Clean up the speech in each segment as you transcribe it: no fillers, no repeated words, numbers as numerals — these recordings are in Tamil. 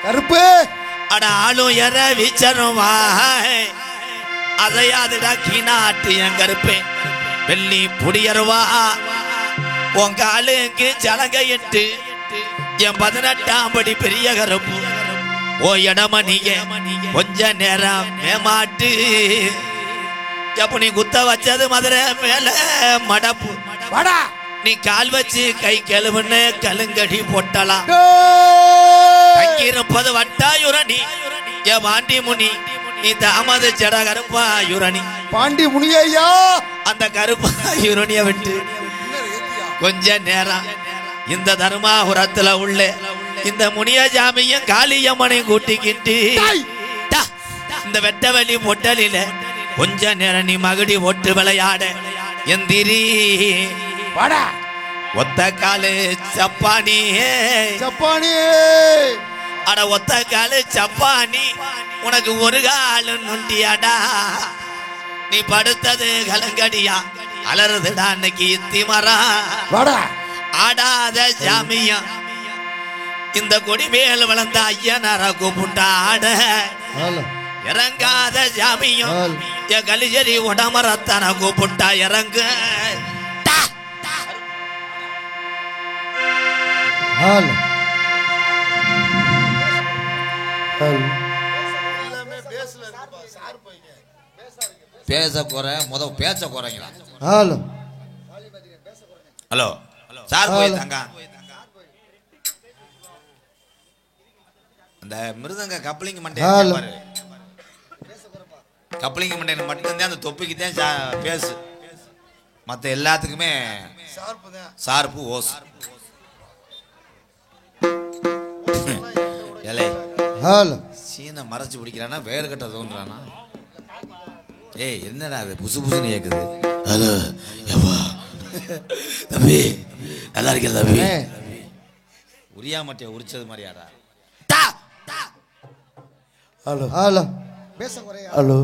கருப்பு அட ஆளும் எற வீச்சருவா அதையாதுடா கீநாட்டு என் கருப்பே வெள்ளி புடியருவா உங்க ஆளுக்கு ஜலகையிட்டு என் 18ஆம் படி பெரிய கருப்பு ஓ இடமணிய கொஞ்ச நேரம் மேமாட்டு எப்ப நீ குத்த வச்சது மதுரை மேல மடப்பு வாடா நீ கால் வச்சு கை கழுவுன்னு கலுங்கடி போட்டலாம் தங்கியிருப்பது வட்டாயுரணி என் பாண்டி முனி நீ தாமது ஜட கருப்பாயுரணி பாண்டி முனியா அந்த கருப்பாயுரணிய விட்டு கொஞ்ச நேரம் இந்த தர்மாபுரத்துல உள்ள இந்த முனிய ஜாமியும் காளியம்மனை கூட்டிக்கிட்டு இந்த வெட்டவெளி பொட்டலில கொஞ்ச நேரம் நீ மகுடி ஓட்டு விளையாட எந்திரி வாடா ஒத்த காலு சப்பானி சப்பானி அட ஒத்த காலு சப்பானி உனக்கு ஒரு காலு நுண்டியாடா நீ படுத்தது கலங்கடியா அலறுதுடா அன்னைக்கு திமரா வாடா ஆடாத ஜாமியம் இந்த கொடி மேல் வளர்ந்த ஐயனார கூப்பிட்டா ஆட இறங்காத ஜாமியம் என் கலிஜரி உடமரத்தன கூப்பிட்டா இறங்க பேச குறை பேச்ச குறைங்களா ஹலோ சார் போயிருந்தாங்க அந்த மிருதங்க கப்ளிங் மண்டே கப்ளிங் மண்டே மட்டும்தான் அந்த தொப்பிக்கு தான் பேசு மற்ற எல்லாத்துக்குமே சார்பு ஓஸ் சீனை மறைச்சு பிடிக்கிறானா வேறு கட்ட தோன்றானா ஏய் என்னடா அது புசு புசுன்னு கேக்குது ஹலோ எப்பா தம்பி நல்லா இருக்க தம்பி உரியா மாட்டியா உரிச்சது மாதிரியாடா ஹலோ ஹலோ பேச குறையா ஹலோ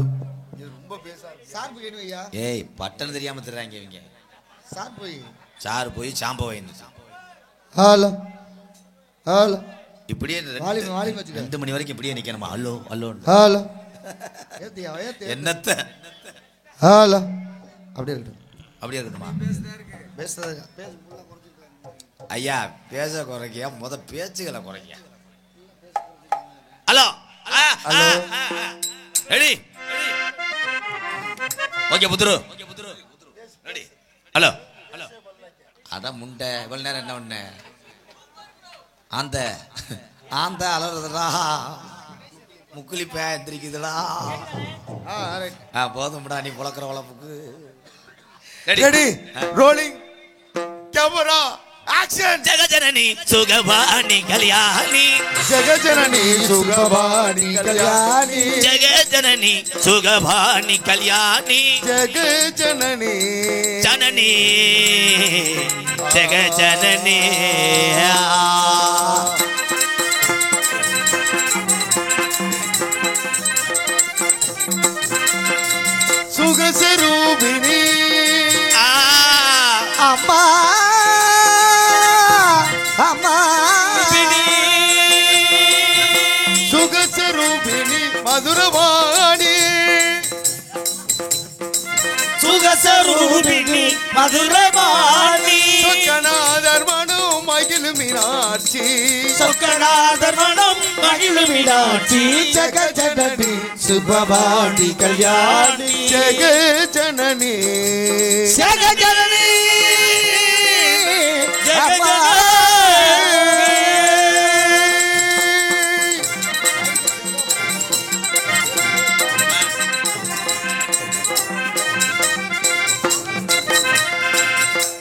ரொம்ப பேச சார் போய் ஐயா ஏய் பட்டன் தெரியாம தர்றாங்க இவங்க சார் போய் சாம்ப வாங்கிட்டான் ஹலோ ஹலோ இப்படியே 2 மணி வரைக்கும் இப்படியே நிக்கணுமா ஹலோ ஹலோ ஹலோ என்னத்த ஹலோ அப்படியே இருக்கட்டுமா பேசுறது ஐயா பேச குறைக்கியா பேச்சுகளை குறைக்கியா ஹலோ ரெடி ஓகே புத்துரு ரெடி ஹலோ அதான் முண்டை இவ்வளவு நேரம் என்ன பண்ண ஆந்த அலறதுடா முக்குளிப்ப எந்திரிக்குதுடா போதும்டா நீ புழக்கிற வளப்புக்கு ரெடி ரோலிங் கேமரா ஆக்ஷன் ஜெகஜனனி சுகவாணி கல்யாணி ஜெகஜனனி சுகவாணி கல்யாணி ஜெகஜனனி சுகவாணி கல்யாணி ஜெகஜனனி ஜனனி ஜெகஜனனி சுகஸ்வரூபிணி அம்மா அம்மா சுகஸ்வரூபிணி மதுரவாணி சுகஸ்வரூபிணி மதுரவாணி சொக்கநாதர் மனம் மகிழ் மீனாட்சி சொக்கநாதர் மனம் மகிழ் மீனாட்சி ஜெகஜனனி சுபவாணி கல்யாணி ஜெகஜனனி ஜெகஜனனி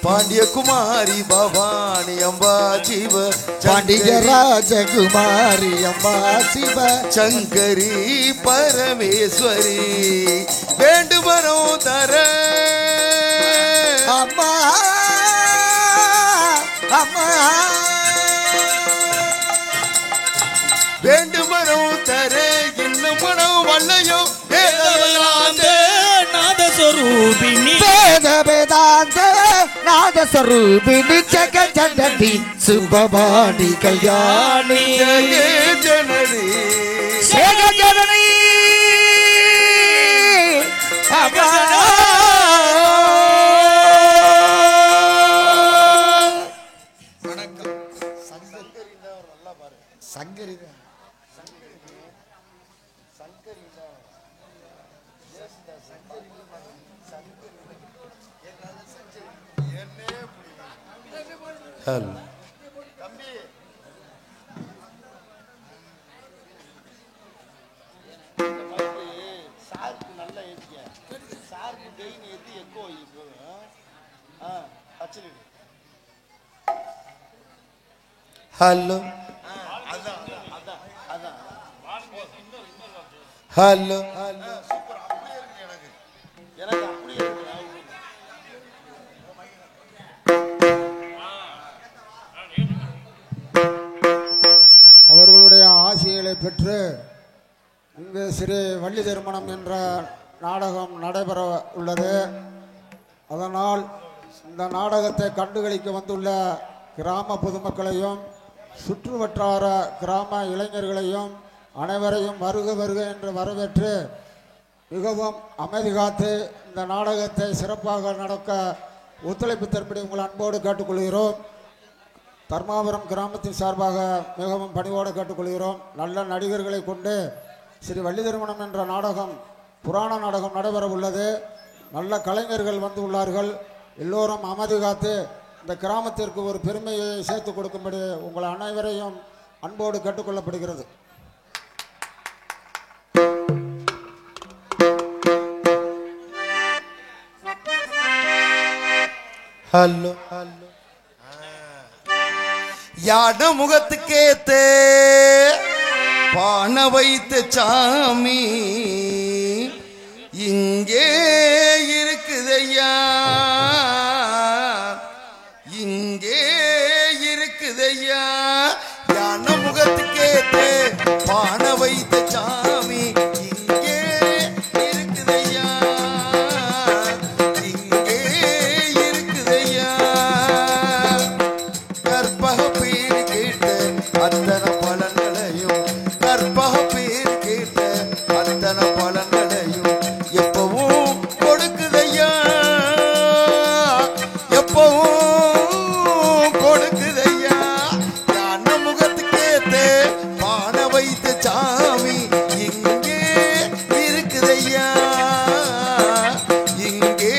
பாண்டிய குமாரி பவானி அம்பா சிவ பாண்டிய ராஜகுமாரி அம்பா சிவ சங்கரி பரமேஸ்வரி வேண்டுமரம் தர அம்மா அம்மா வேண்டுமரம் தர இன்னும் மனம் வல்லையோ நாதஸ்வரூபிணி வேத வேதாந்த நாதஸ்வரூபிணி ஜெகஜனனி சுபவாணி கல்யாணி ஜெகஜனனி சங்கரி ஹலோ ஹலோ ஹலோ அவர்களுடைய ஆசிகளை பெற்று இங்கு ஸ்ரீ வள்ளி திருமணம் என்ற நாடகம் நடைபெற உள்ளது. அதனால் இந்த நாடகத்தை கண்டுகளிக்க வந்துள்ள கிராம பொதுமக்களையும் சுற்று வட்டார கிராம இளைஞர்களையும் அனைவரையும் வருக வருக என்று வரவேற்று மிகவும் அமைதி காத்து இந்த நாடகத்தை சிறப்பாக நடக்க ஒத்துழைப்பு தரும்படி உங்கள் அன்போடு கேட்டுக்கொள்கிறோம். தர்மாபுரம் கிராமத்தின் சார்பாக மிகவும் பணிவோடு கேட்டுக்கொள்கிறோம். நல்ல நடிகர்களை கொண்டு ஸ்ரீ வள்ளி திருமணம் என்ற நாடகம் புராண நாடகம் நடைபெற உள்ளது. நல்ல கலைஞர்கள் வந்து உள்ளார்கள். எல்லோரும் அமைதி காத்து இந்த கிராமத்திற்கு ஒரு பெருமையை சேர்த்து கொடுக்கும்படி உங்கள் அனைவரையும் அன்போடு கேட்டுக்கொள்ளப்படுகிறது. ஹலோ ஹலோ யான முகத்துக்கேத்தே பான வைத்த சாமி இங்கே இருக்குதையா, இங்கே இருக்குதையா. யான முகத்துக்கேத்தே பான வைத்த சாமி இங்கே இருக்குதையா, இங்கே இருக்குதையா. கற்பக பேர் கேட்டு அத்தனை பலன்களையும், கற்பக பேர் கேட்டு அத்தனை பலன்களையும் எப்பவும் கொடுக்குதையா, எப்பவும் கொடுக்குதையா. யான முகத்துக்கேத்தே பான வைத்த சாமி இங்கே இருக்குதையா, இங்கே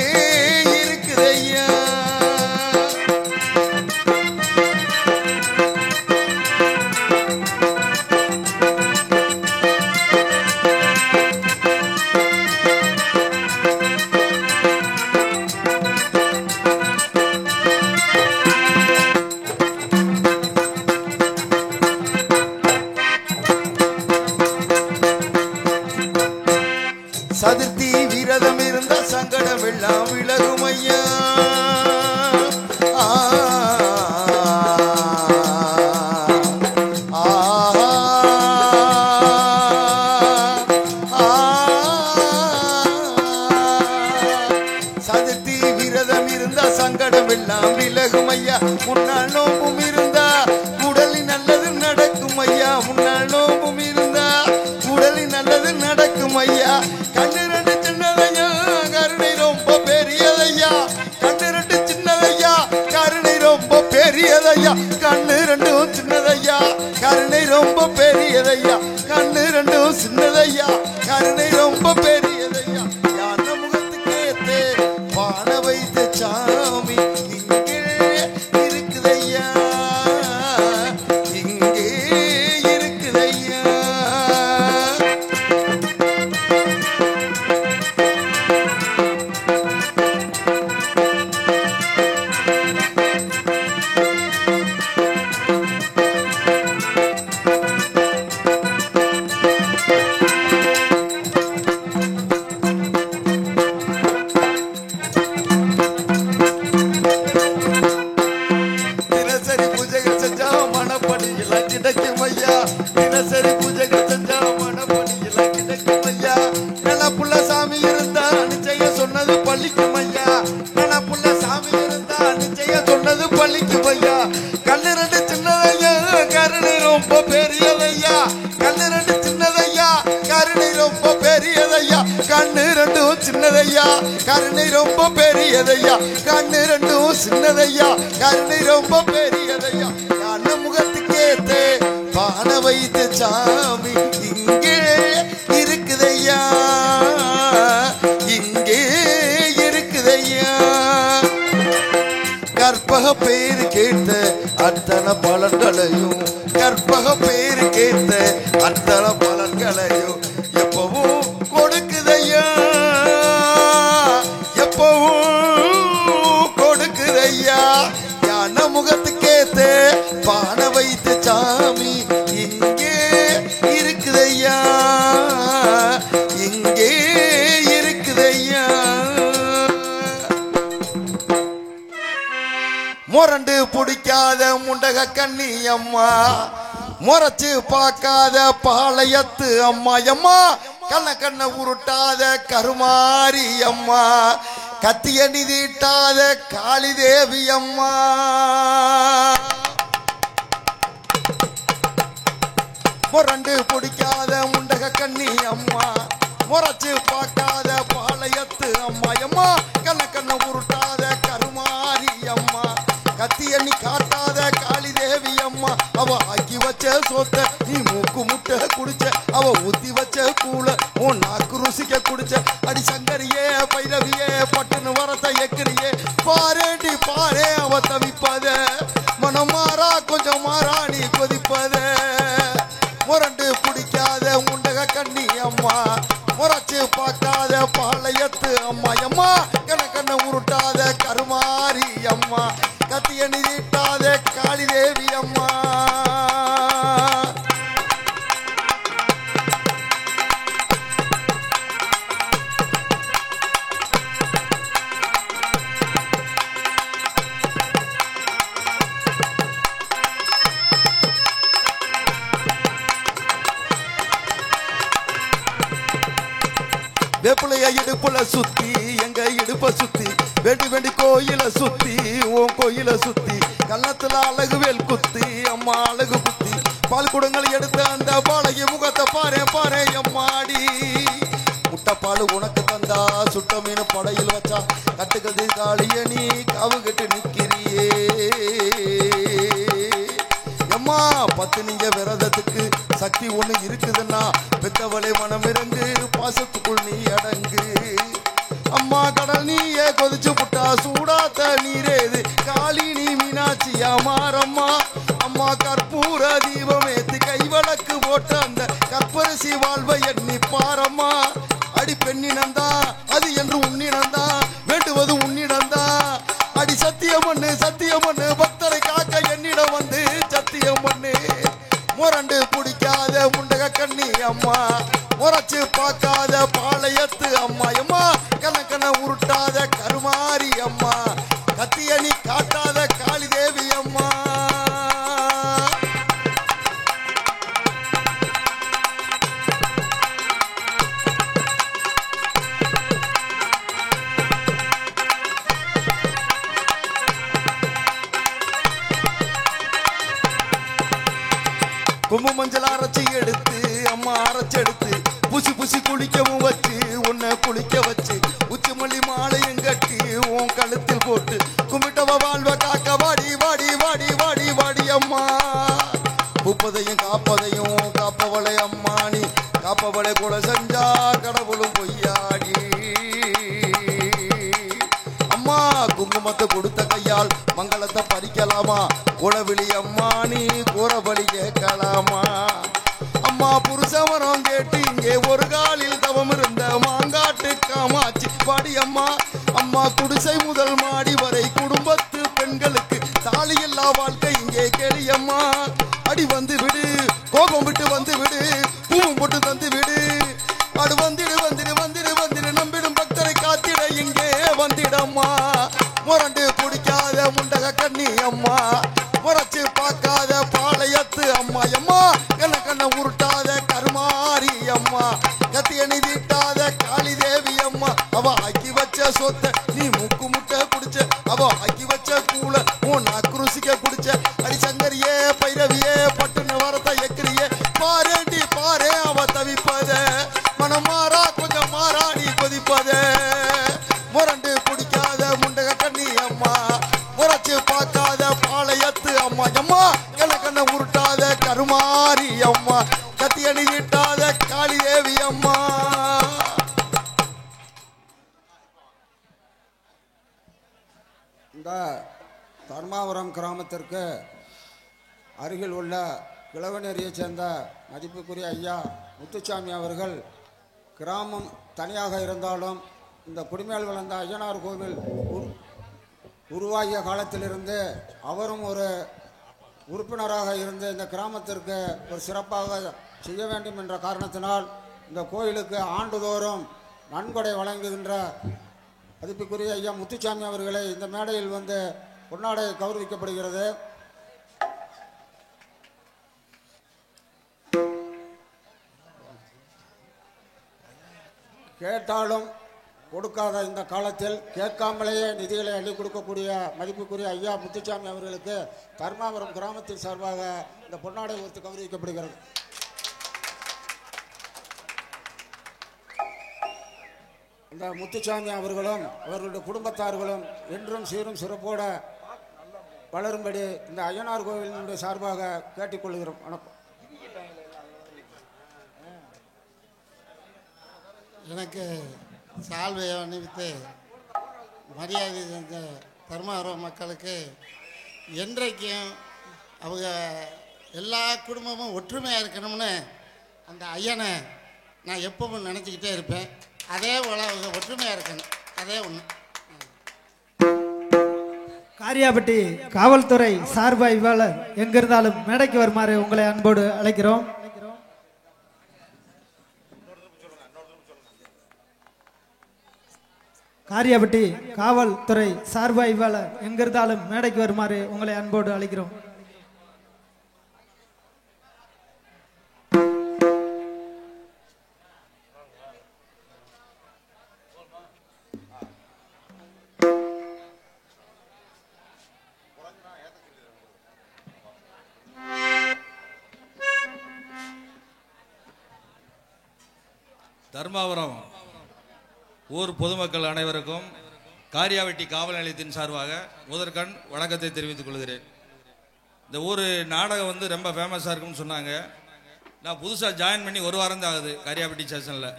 இருக்குதையா. சதுர்த்தி விரதம் இருந்த சங்கடம் எல்லாம் விலகும் ஐயா. சதுர்த்தி விரதம் இருந்தா சங்கடம் எல்லாம் விலகும் ஐயா. முன்னாள் நோம்பும் இருந்தா உடலில் நல்லது நடக்கும் ஐயா, முன்னாள் நோம்பும் இருந்தா உடலில் நல்லது நடக்கும் ஐயா. கண்ணு ரெண்டு சின்னதையா கருணை ரொம்ப பெரியதையா, கண்ணு ரெண்டு சின்னதையா கருணை ரொம்ப பெரியதையா. கண்ணு ரெண்டும் சின்னதையா கருணை ரொம்ப பெரியதையா, கண்ணு ரெண்டும் சின்னதையா கருணை ரொம்ப பெரியதையா. யான முகத்துக்கேத்தே பான வைத்த சாமி இங்கே இருக்குதையா, இங்கே இருக்குதையா. தினசரி பூஜைகள் செஞ்சா மனப்படியெல்லாம் கிடைக்கும் ஐயா, தினசரி பூஜைகள் செஞ்சா மனப்படியெல்லாம் கிடைக்கும் ஐயா. நிலப்புள்ள சாமி இருந்தா நிச்சயம் சொன்னது பள்ளிக்கும் ஐயா, நிலப்புள்ள சாமி இருந்தா நிச்சயம் சொன்னது பள்ளிக்கும் ஐயா. கண்ணு ரெண்டு சின்னதையா கருணை ரொம்ப பெரியதையா, கண்ணு ரெண்டு சின்னதையா கருணை ரொம்ப பெரியதையா. கண்ணு ரெண்டும் சின்னதையா கருணை ரொம்ப பெரியதையா, கண்ணு ரெண்டும் சின்னதையா கருணை ரொம்ப பெரியதையா. யான முகத்துக்கேத்தே பான வைத்த சாமி இங்கே இருக்குதையா, இங்கே இருக்குதையா. கற்பக பேரு கேட்ட அத்தனை பலன்களையும், கற்பக பேரு கேட்ட அத்தனை பலன்களையும் எப்பவும் கொடுக்குதையா, எப்பவும் கொடுக்குதையா. ஞான முகத்துக்கேத்த பான வைத்த சாமி இங்கே இருக்குதையா, இங்கே இருக்குதையா. முரண்டு பிடிக்காத முண்டக கண்ணி அம்மா, முறைச்சு பார்க்காத பாளையத்து அம்மா அம்மா, கண்ண உருட்டாத கருமாரி அம்மா, கத்திய நிதிட்டாத காளி தேவி அம்மா. முரண்டு பிடிக்காத முண்டக கண்ணி அம்மா, முறைச்சு பார்க்காத பாளையத்து அம்மா அம்மா, கண்ண உருட்டாத கருமாரி அம்மா, கத்தி எண்ணி காட்டாத காளி தேவி அம்மா. அவ ஆக்கி வச்ச சொத்த நீ மூக்கு முட்டை குடிச்ச, அவ ஊத்தி வச்ச கூழ உன் நாக்கு ருசிக்க குடிச்ச. அடி சங்கரியே பைரவியே பட்டுன்னு வரத்த எக்கிரியே, பாரேண்டி பாரே அவ தவிப்பத, மனம் மாறா கொஞ்சம் மாறா நீ கொதிப்பத. முரண்டு பிடிக்காத முண்டக கண்ணி அம்மா, முறைச்சு பார்க்காத பாளையத்து அம்மா அம்மா, கண்ண உருட்டாத கருமாரி அம்மா, கத்திய நிதிட்டாத காளி தேவி அம்மா. வேப்புலைய இடுப்புல சுத்தி எங்க இடுப்ப சுத்தி, வேண்டி வேண்டி கோயில சுத்தி உன் கோயில சுத்தி, கள்ளத்துல அழகு வேல் குத்தி அம்மா அழகு குத்தி, பால் குடங்கள் எடுத்த அந்த பாலகி முகத்தை பாரு பாரு எம்மாடி. முட்டைப்பால் உனக்கு தந்தா சுட்ட மீன் படையில் வச்சா, கட்டுக்கது காளிய நீ காவு கட்டு நிக்கிறியே எம்மா. பத்து நீங்க விரதத்துக்கு சக்தி ஒண்ணு இருக்குதுன்னா, பெத்தவளை மனம் இறங்கு பாசத்துக்குள் நீ அடங்கு அம்மா. கடல் நீயே கொதிச்சு புட்டா சூடாத்த நீரேது காளி நீ மீனாட்சி அம்மாரம்மா அம்மா. கற்பூர தீபமேத்து கைவழக்கு போட்ட அந்த கற்பரிசி வாழ்வை எண்ணி பாரம்மா. அடி பெண்ணினந்தா அது என்று உன்னினந்தா, வேண்டுவது உன்னிடந்தா. அடி சத்தியம் பண்ணு பக்தரை காக்க என்னிடம் வந்து சத்தியம் பண்ணு. முரண்டு பிடிக்காத முண்டக கண்ணி அம்மா, முறைச்சு பார்க்காத பாளையத்து அம்மா அம்மா, கண்ண உருட்டாத கருமாரி அம்மா, கத்திய நீ காட்டாத காளி தேவி அம்மா. கொம்பு மஞ்சள் அரைச்சி எடுத்து அம்மா அரைச்செடுத்து, புசி புசி குளிக்கவும் வச்சு உன்னை குளிக்க வச்சு, உச்சி மல்லி மாலையும் கட்டி உன் கழுத்தில் போட்டு, கும்பிட்டவ வாழ்வ காக்க வாடி வாடி வாடி வாடி வாடி அம்மா. பூப்பதையும் காப்பதையும் காப்பவளை அம்மா நீ, காப்பவளை கூட செஞ்சா கடவுளும் பொய்யாடி அம்மா. குங்குமத்தை கொடுத்த கையால் மங்களத்தை பறிக்கலாமா, குளவிழி அம்மா நீ கூறபடி கேட்கலாமா அம்மா. புருஷவரம் கேட்டு இங்கே ஒரு காலில் தவம் இருந்த மாங்காட்டு காமாட்சி பாடி அம்மா அம்மா. குடிசை முதல் மாடி வரை குடும்பத்து பெண்களுக்கு தாலி இல்லா வாழ்க்கை இங்கே கேளியம்மா. அடி வந்து விடு கோபம் விட்டு வந்து விடு, பூவும் போட்டு தந்து விடு. அடு வந்திடு வந்திடு வந்திடு வந்திடு, நம்பிடும் பக்தரை காத்திட இங்கே வந்திடம்மா. முரண்டு பிடிக்காத முண்டக கண்ணி அம்மா, முறைச்சு பார்க்காத பாளையத்து அம்மா அம்மா, கண்ண உருட்டாத கருமாரி அம்மா, கத்திய நிதிட்டாத காளி தேவி அம்மா. அவ ஆக்கி வச்ச சொத்த நீ மூக்கு முட்டை குடிச்ச, அவ ஆக்கி வச்ச கூழ உன் நாக்கு ருசிக்க குடிச்ச. அடி சங்கரியே பைரவியே பட்டுன்னு வரத்த எக்கிரியே, பாரேண்டி நீ அம்மா கத்தியணி விட்டாத காளி தேவி அம்மா. இந்த தர்மாபுரம் கிராமத்திற்கு அருகில் உள்ள கிழவனேரியைச் சேர்ந்த மதிப்புக்குரிய ஐயா முத்துசாமி அவர்கள் கிராமம் தனியாக இருந்தாலும் இந்த குடிமேல் வளர்ந்த ஐயனார் கோவில் உருவாகிய காலத்திலிருந்து அவரும் ஒரு உறுப்பினராக இருந்து இந்த கிராமத்திற்கு ஒரு சிறப்பாக செய்ய வேண்டும் என்ற காரணத்தினால் இந்த கோயிலுக்கு ஆண்டுதோறும் நன்கொடை வழங்குகின்ற மதிப்புக்குரிய ஐயா முத்துசாமி அவர்களை இந்த மேடையில் வந்து பொன்னாடை கௌரவிக்கப்படுகிறது. கேட்டாலும் கொடுக்காத இந்த காலத்தில் கேட்காமலேயே நிதிகளை அள்ளி கொடுக்கக்கூடிய மதிப்புக்குரிய ஐயா முத்துசாமி அவர்களுக்கு தர்மாபுரம் கிராமத்தின் சார்பாக இந்த பொன்னாடை ஒருத்து கௌரவிக்கப்படுகிறது. இந்த முத்துசாமி அவர்களும் அவர்களுடைய குடும்பத்தார்களும் என்றும் சீரும் சிறப்போட வளரும்படி இந்த ஐயனார் கோவிலினுடைய சார்பாக கேட்டுக்கொள்கிறோம். வணக்கம். எனக்கு சால்வையை அணிவித்து மரியாதை செஞ்ச தர்மாபுரம் மக்களுக்கு என்றைக்கும் அவங்க எல்லா குடும்பமும் ஒற்றுமையாக இருக்கணும்னு அந்த ஐயனை நான் எப்பவும் நினச்சிக்கிட்டே இருப்பேன். அதே போல் அவங்க ஒற்றுமையாக இருக்கணும். அதே ஒன்று. காரியாபட்டி காவல்துறை சார்பு ஆய்வாளர் எங்கிருந்தாலும் மேடைக்கு வருமாறு உங்களை அன்போடு அழைக்கிறோம். காரியாபட்டி காவல்துறை சார்பு ஆய்வாளர் எங்கிருந்தாலும் மேடைக்கு வருமாறு உங்களை அன்போடு அழைக்கிறோம். தர்மாபுரம் ஊர் பொதுமக்கள் அனைவருக்கும் காரியாவட்டி காவல் நிலையத்தின் சார்பாக முதற்கண் வணக்கத்தை தெரிவித்துக் கொள்கிறேன். இந்த ஊர் நாடகம் வந்து ரொம்ப ஃபேமஸாக இருக்குன்னு சொன்னாங்க. நான் புதுசாக ஜாயின் பண்ணி ஒரு வாரம் தான் ஆகுது காரியாவட்டி ஸ்டேஷனில்.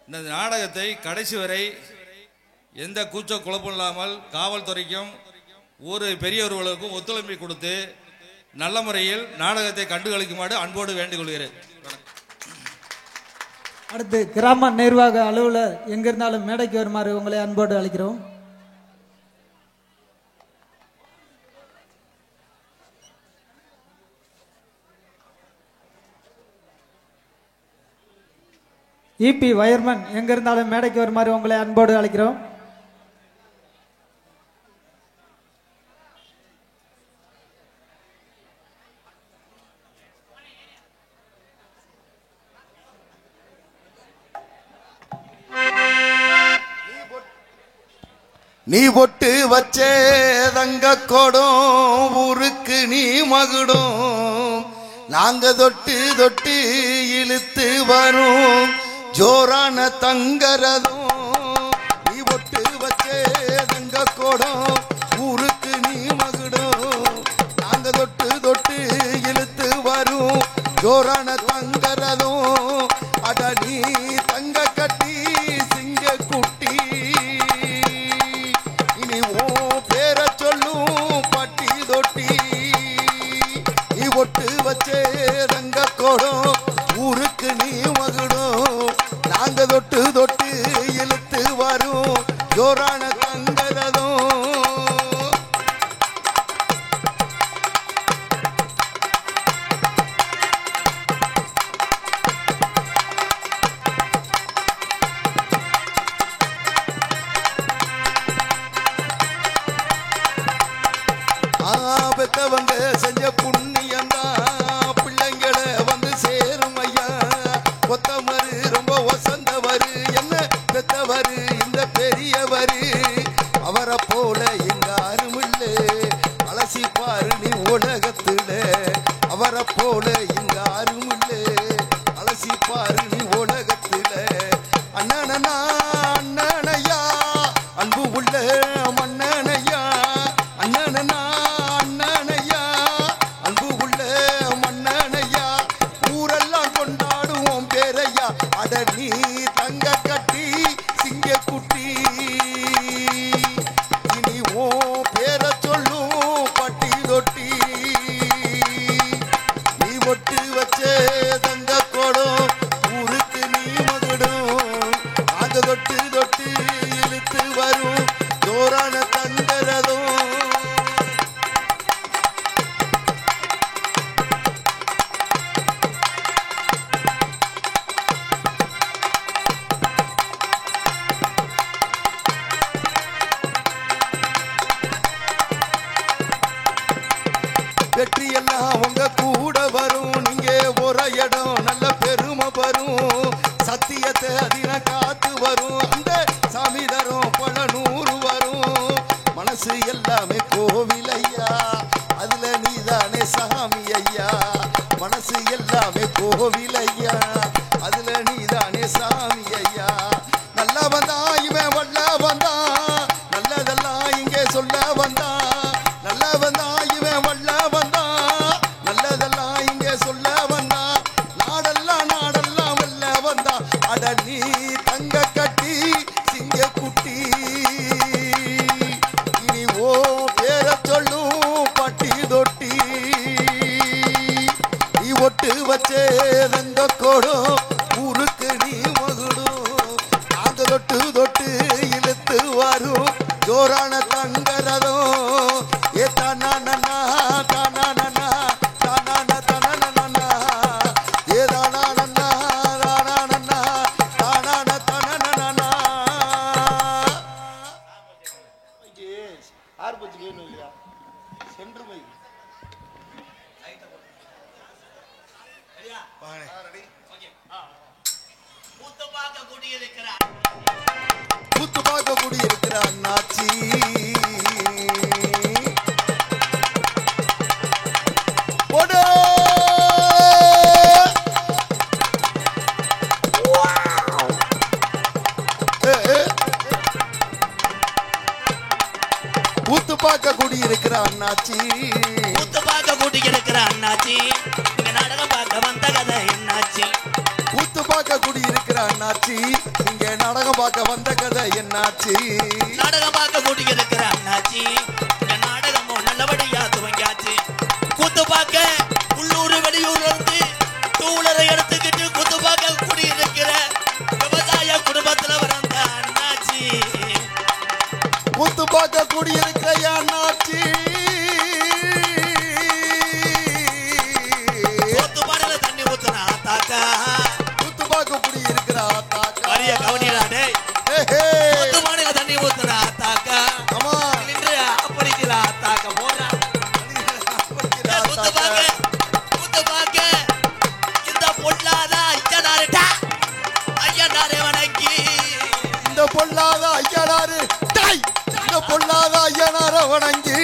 இந்த நாடகத்தை கடைசி வரை எந்த கூச்ச குழப்பம் இல்லாமல் காவல்துறைக்கும் ஊர் பெரியவர்களுக்கும் ஒத்துழைப்பு கொடுத்து நல்ல முறையில் நாடகத்தை கண்டுகளிக்குமாறு அன்போடு வேண்டிக் கொள்கிறேன். அடுத்து கிராம நிர்வாக அலுவலர் எங்கிருந்தாலும் மேடைக்கு வருமாறு உங்களை அன்போடு அழைக்கிறோம். இபி வயர்மன் எங்கிருந்தாலும் மேடைக்கு வருமாறு உங்களை அன்போடு அழைக்கிறோம். நீ பொட்டு வச்சே தங்க கொடும் ஊருக்கு நீ மகுடும் நாங்க தொட்டு தொட்டு இழுத்து வரும் ஜோரான தங்கரதும். நீ பொட்டு வச்சே தங்க கொடும் ஊருக்கு நீ மகுடும் நாங்க தொட்டு தொட்டு இழுத்து வரும் ஜோரான தங்கரதும். அட நீ தங்க கட்டி சிங்க குட்டி பேர சொல்லும் பட்டி தொட்டி. நீ ஒட்டு வச்சே ரங்க கோடம் ஊருக்கு நீ மகுடும் நாங்க தொட்டு தொட்டு இழுத்து வரும் ஜோரான தங்கரதும். பெத்தவங்க செஞ்ச புண்ணியந்தா பிள்ளைங்களை வந்து வச்சே தங்க கோடம் ஊருக்கு நீ மகுடும் நாங்க தொட்டு தொட்டு இழுத்து வரும் ஜோரான தங்கரதும் வெற்றி எல்லாம் உங்க கூட வரும் நீங்க ஒரு இடம் நல்ல பெருமை வரும் சத்தியத்தை அதின காத்து வரும் அந்த சாமி தரும் பல நூறு வரும் மனசு எல்லாமே கோவில் ஐயா அதுல நீதானே சாமி ஐயா மனசு எல்லாமே கோவில் ஐயா அதுல நீதானே சாமி ஐயா நல்லா வந்தா இவன் வல்ல வந்தா நல்லதெல்லாம் இங்கே சொல்ல வந்தா நல்லா வந்தா இவன் வல்ல வந்தா நல்லதெல்லாம் இங்கே சொல்ல வந்தா நாடெல்லாம் வெல்ல வந்தா அட நீ தங்க கட்டி சிங்க குட்டி இனி ஓ பேர சொல்லும் பட்டி தொட்டி நீ ஒட்டு வச்சே தங்க கோடும் ஊருக்கு நீ மகுடும் நாங்க தொட்டு தொட்டு இழுத்து வரும் ஜோரான தங்கரதும் ஏ தானா நன்னா தானா நன்னா தானா தானா நன்னா ஏ தானா நன்னா தானா நன்னா தானா தானா நன்னா ஆர்பத்தி வேணும் இல்லையா சென்று போய் கூத்து பார்க்க கூடியிருக்கிற அண்ணாச்சி போடு கூத்து பார்க்க கூடியிருக்கிற அண்ணாச்சி கூத்து பார்க்க கூட்டியிருக்கிற அண்ணாச்சி இங்க நாடகம் பார்க்க வந்த கதை என்னாச்சு கூத்து பார்க்க கூடியிருக்கிற அண்ணாச்சி இங்க நாடகம் பார்க்க வந்த கதை என்னாச்சு நாடகம் பார்க்க கூட்டியிருக்கிற அண்ணாச்சி இங்க நாடகமும் நல்லபடியா துவங்கியாச்சு கூத்து பார்க்க உள்ளூர் வெளியூர்ல இருந்து டூலரை எடுத்துக்கிட்டு கூத்து பார்க்க கூடியிருக்கிற விவசாய குடும்பத்துல பிறந்த அண்ணாச்சி கூத்து பார்க்க கூடியிருக்கிற அண்ணாச்சி கூத்து பாடல தண்ணி ஊத்துனா தாக்கா கூத்து பார்க்க கூடியிருக்கிற தாக்கா வரிய கவனிடா கூத்து பாடல தண்ணி ஊத்துனா தாக்கா ஆமா நின்று அப்படிங்களா தாக்க போறா கூத்து பார்க்க இந்த பொல்லாத ஐயனாருடா ஐயனாரே வணங்கி இந்த பொல்லாத ஐயனாரு டாய் இந்த பொல்லாத ஐயனார வணங்கி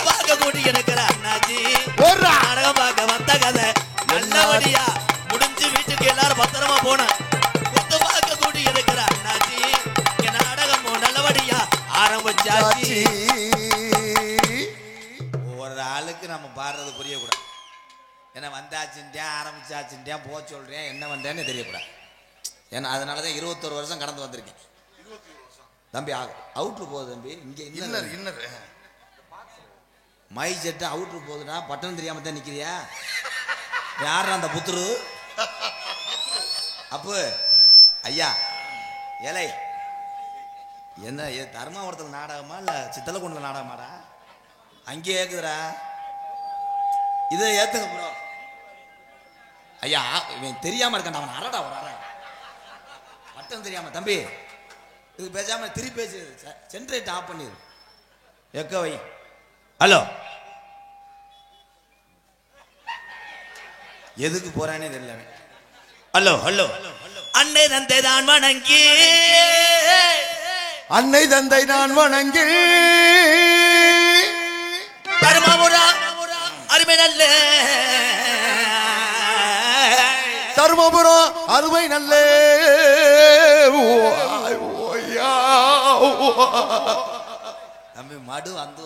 பார்க்க கூட்டி இருக்கிற அண்ணாச்சி போடுறா. நாடகம் பார்க்க வந்த கதை நல்லபடியா முடிஞ்சு வீட்டுக்கு எல்லாரும் பத்திரமா போன கூத்து பார்க்க கூட்டி இருக்கிற அண்ணாச்சி இங்க நாடகமும் நல்லபடியா ஆரம்பிச்சாச்சு ஒவ்வொரு ஆளுக்கு நம்ம பாடுறது புரியக்கூடாது. ஏன்னா வந்தாச்சுட்டேன் ஆரம்பிச்சாச்சுட்டேன் போக சொல்றேன் என்ன வந்தேன்னு தெரியக்கூடாது. ஏன்னா அதனால தான் 21 வருஷம் கடந்து வந்திருக்கேன். தம்பி அவுட்ரு போகுது தம்பி. இங்கே இன்னர் மை செட்டு அவுட்ரு போகுதுன்னா பட்டணம் தெரியாம தான் நிக்கிறியா? யார் அந்த புத்துரு அப்பு ஐயா ஏலை என்ன தர்மாவரத்தில் நாடகமா இல்லை சித்தலக்குண்டில் நாடகமாடா? அங்கேயே ஏக்குதுடா. இதை ஏத்துங்க ப்ரோ. ஐயா இவன் தெரியாம இருக்கான். அவன் அரடா ஒரு அற பட்டம் தெரியாம தம்பி. இது பேசாம திருப்பி பேசு. சென்ட்ரேட் ஆஃப் பண்ணிடு. எக்க வை. ஹலோ எதுக்கு போறானே தெரியல. ஹலோ ஹலோ அன்னை தந்தை தான் வணங்கி அன்னை தந்தை நான் வணங்கி தர்மபுரம் அருமை நல்ல தருமபுரம் அருமை நல்ல தம்பி மடு வந்து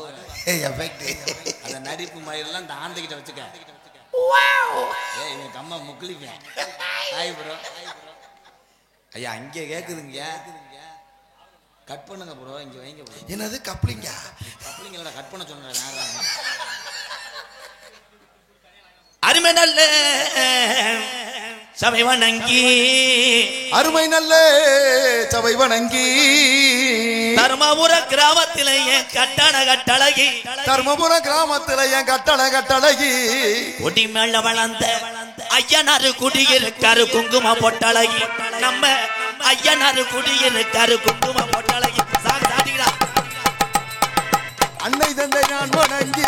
அந்த நடிப்பு மயிரெல்லாம் இந்த ஆந்தைகிட்ட வச்சுக்க. இவன் கம்மா முக்கிலிப்பேன். Hi bro. ஐயா இங்கே கேட்குதுங்க. கட் பண்ணுங்க ப்ரோ. இங்கே வைங்க ப்ரோ. என்னது கப்ளிங்க? கப்ளிங்களோட கட் பண்ண சொல்றேன். அருமை நல்ல சபை வணங்கி அருமை நல்ல சபை வணங்கி தர்மபுர கிராமத்திலே என் கட்டழகி தர்மபுர கிராமத்துல என் கட்டழகி கொடி மேல வளர்ந்த ஐயனாரு குடியிருக்காரு குங்கும பொட்டழகி நம்ம ஐயனாரு குடியிருக்காரு குங்கும பொட்டழகி சாட்டிக்கிறா அன்னை தந்தை நான் வணங்கி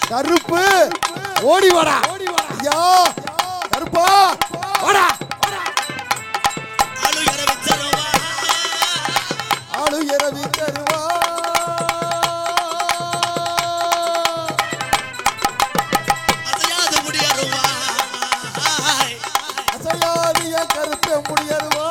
கருப்பு ஓடி வாடா ஐயா கருப்பா வாடா ஆளு இரவி தருவா அசையாதிய கருப்பே முடியருவா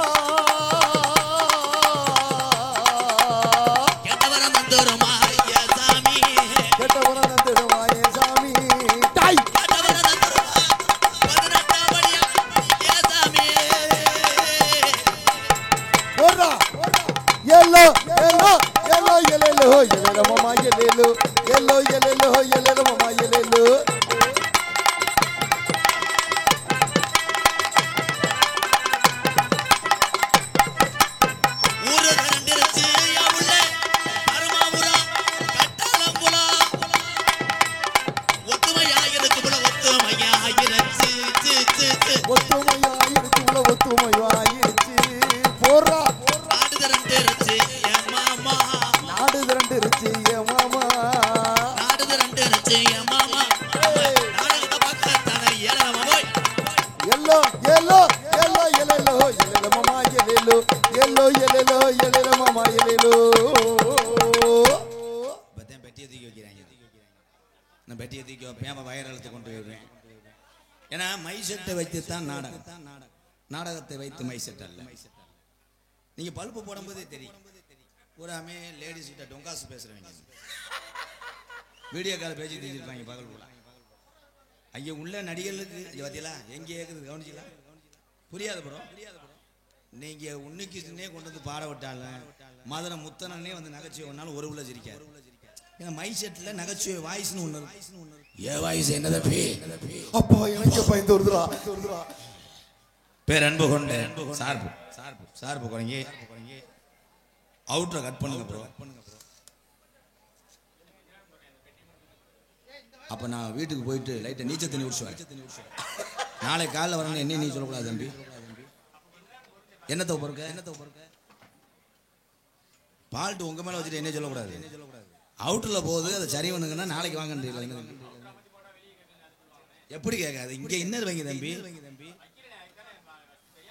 பெட்டியை தூக்கி வைப்பேன், அப்போ வயரழுத்து கொண்டு வருவேன். ஏன்னா மை செட்டை வைத்து தான் நாடகம், நாடகத்தை வைத்து மை செட் அல்ல. நீங்கள் பல்பு போடும்போதே தெரியும், பூராமே லேடிஸ் கிட்ட டொங்காசு பேசுகிறவங்க, வீடியோ கால் பேசி தெரிஞ்சிருப்பாங்க பகல் பூரா. ஐயா உள்ள நடிகர்களுக்கு பார்த்தீங்களா எங்கே கேட்குது கவனிச்சிங்களா? புரியாது ப்ரோ. நீங்கள் உன்னிக்கிட்டே கொண்டு வந்து பாட விட்டாலும் மதுரை முத்தனே வந்து நகைச்சுவை ஒன்றாலும் ஒரு உள்ள சிரிக்காது. ஏன்னா மை செட்டில் நகைச்சுவை வாய்ஸ்னு ஒன்று ஏ வாய்ஸ் என்னதை அப்பா எனக்கு பயந்து வருதுடா. பேர் அன்பு கொண்டு சார்பு சார்பு சார்பு குறைங்க அவுட்ரை கட் பண்ணுங்க ப்ரோ. அப்போ நான் வீட்டுக்கு போயிட்டு லைட்டை நீச்சல் தண்ணி குடிச்சுவேன். நாளை காலைல வரணும் என்ன நீ சொல்லக்கூடாது தம்பி. என்னத்தை பொறுக்க பால்ட்டு உங்க மேலே வச்சுட்டு என்ன சொல்லக்கூடாது. அவுட்டில் போகுது அதை சரி பண்ணுங்கன்னா நாளைக்கு வாங்க. எப்படி கேட்காது இங்கே இன்னர் வைங்க தம்பி.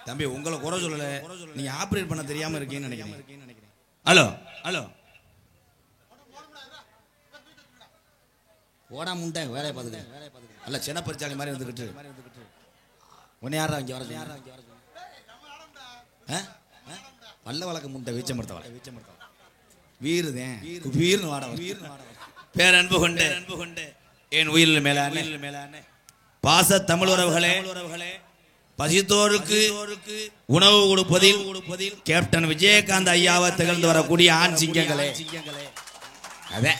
தம்பி உங்களை குறை சொல்லலை, நீங்கள் ஆப்ரேட் பண்ண தெரியாமல் இருக்கீங்கன்னு நினைக்கிறேன். ஹலோ ஹலோ ஓடா முண்டை வேலையை பார்த்துக்க. அல்ல சின்ன பரிச்சாலி மாதிரி வந்துக்கிட்டு உன்னை யாரா இங்கே வர பல்ல வழக்க முண்டை வீச்ச மறுத்த வீருதேன் வீர்னு வாட பேர் அன்பு கொண்டு என் உயிரில் மேலான பாச தமிழ் உறவுகளே, பசித்தோருக்கு உணவு கொடுப்பதில் கேப்டன் விஜயகாந்த் ஐயாவை திகழ்ந்து வரக்கூடிய ஆண் சிங்கங்களே, அதே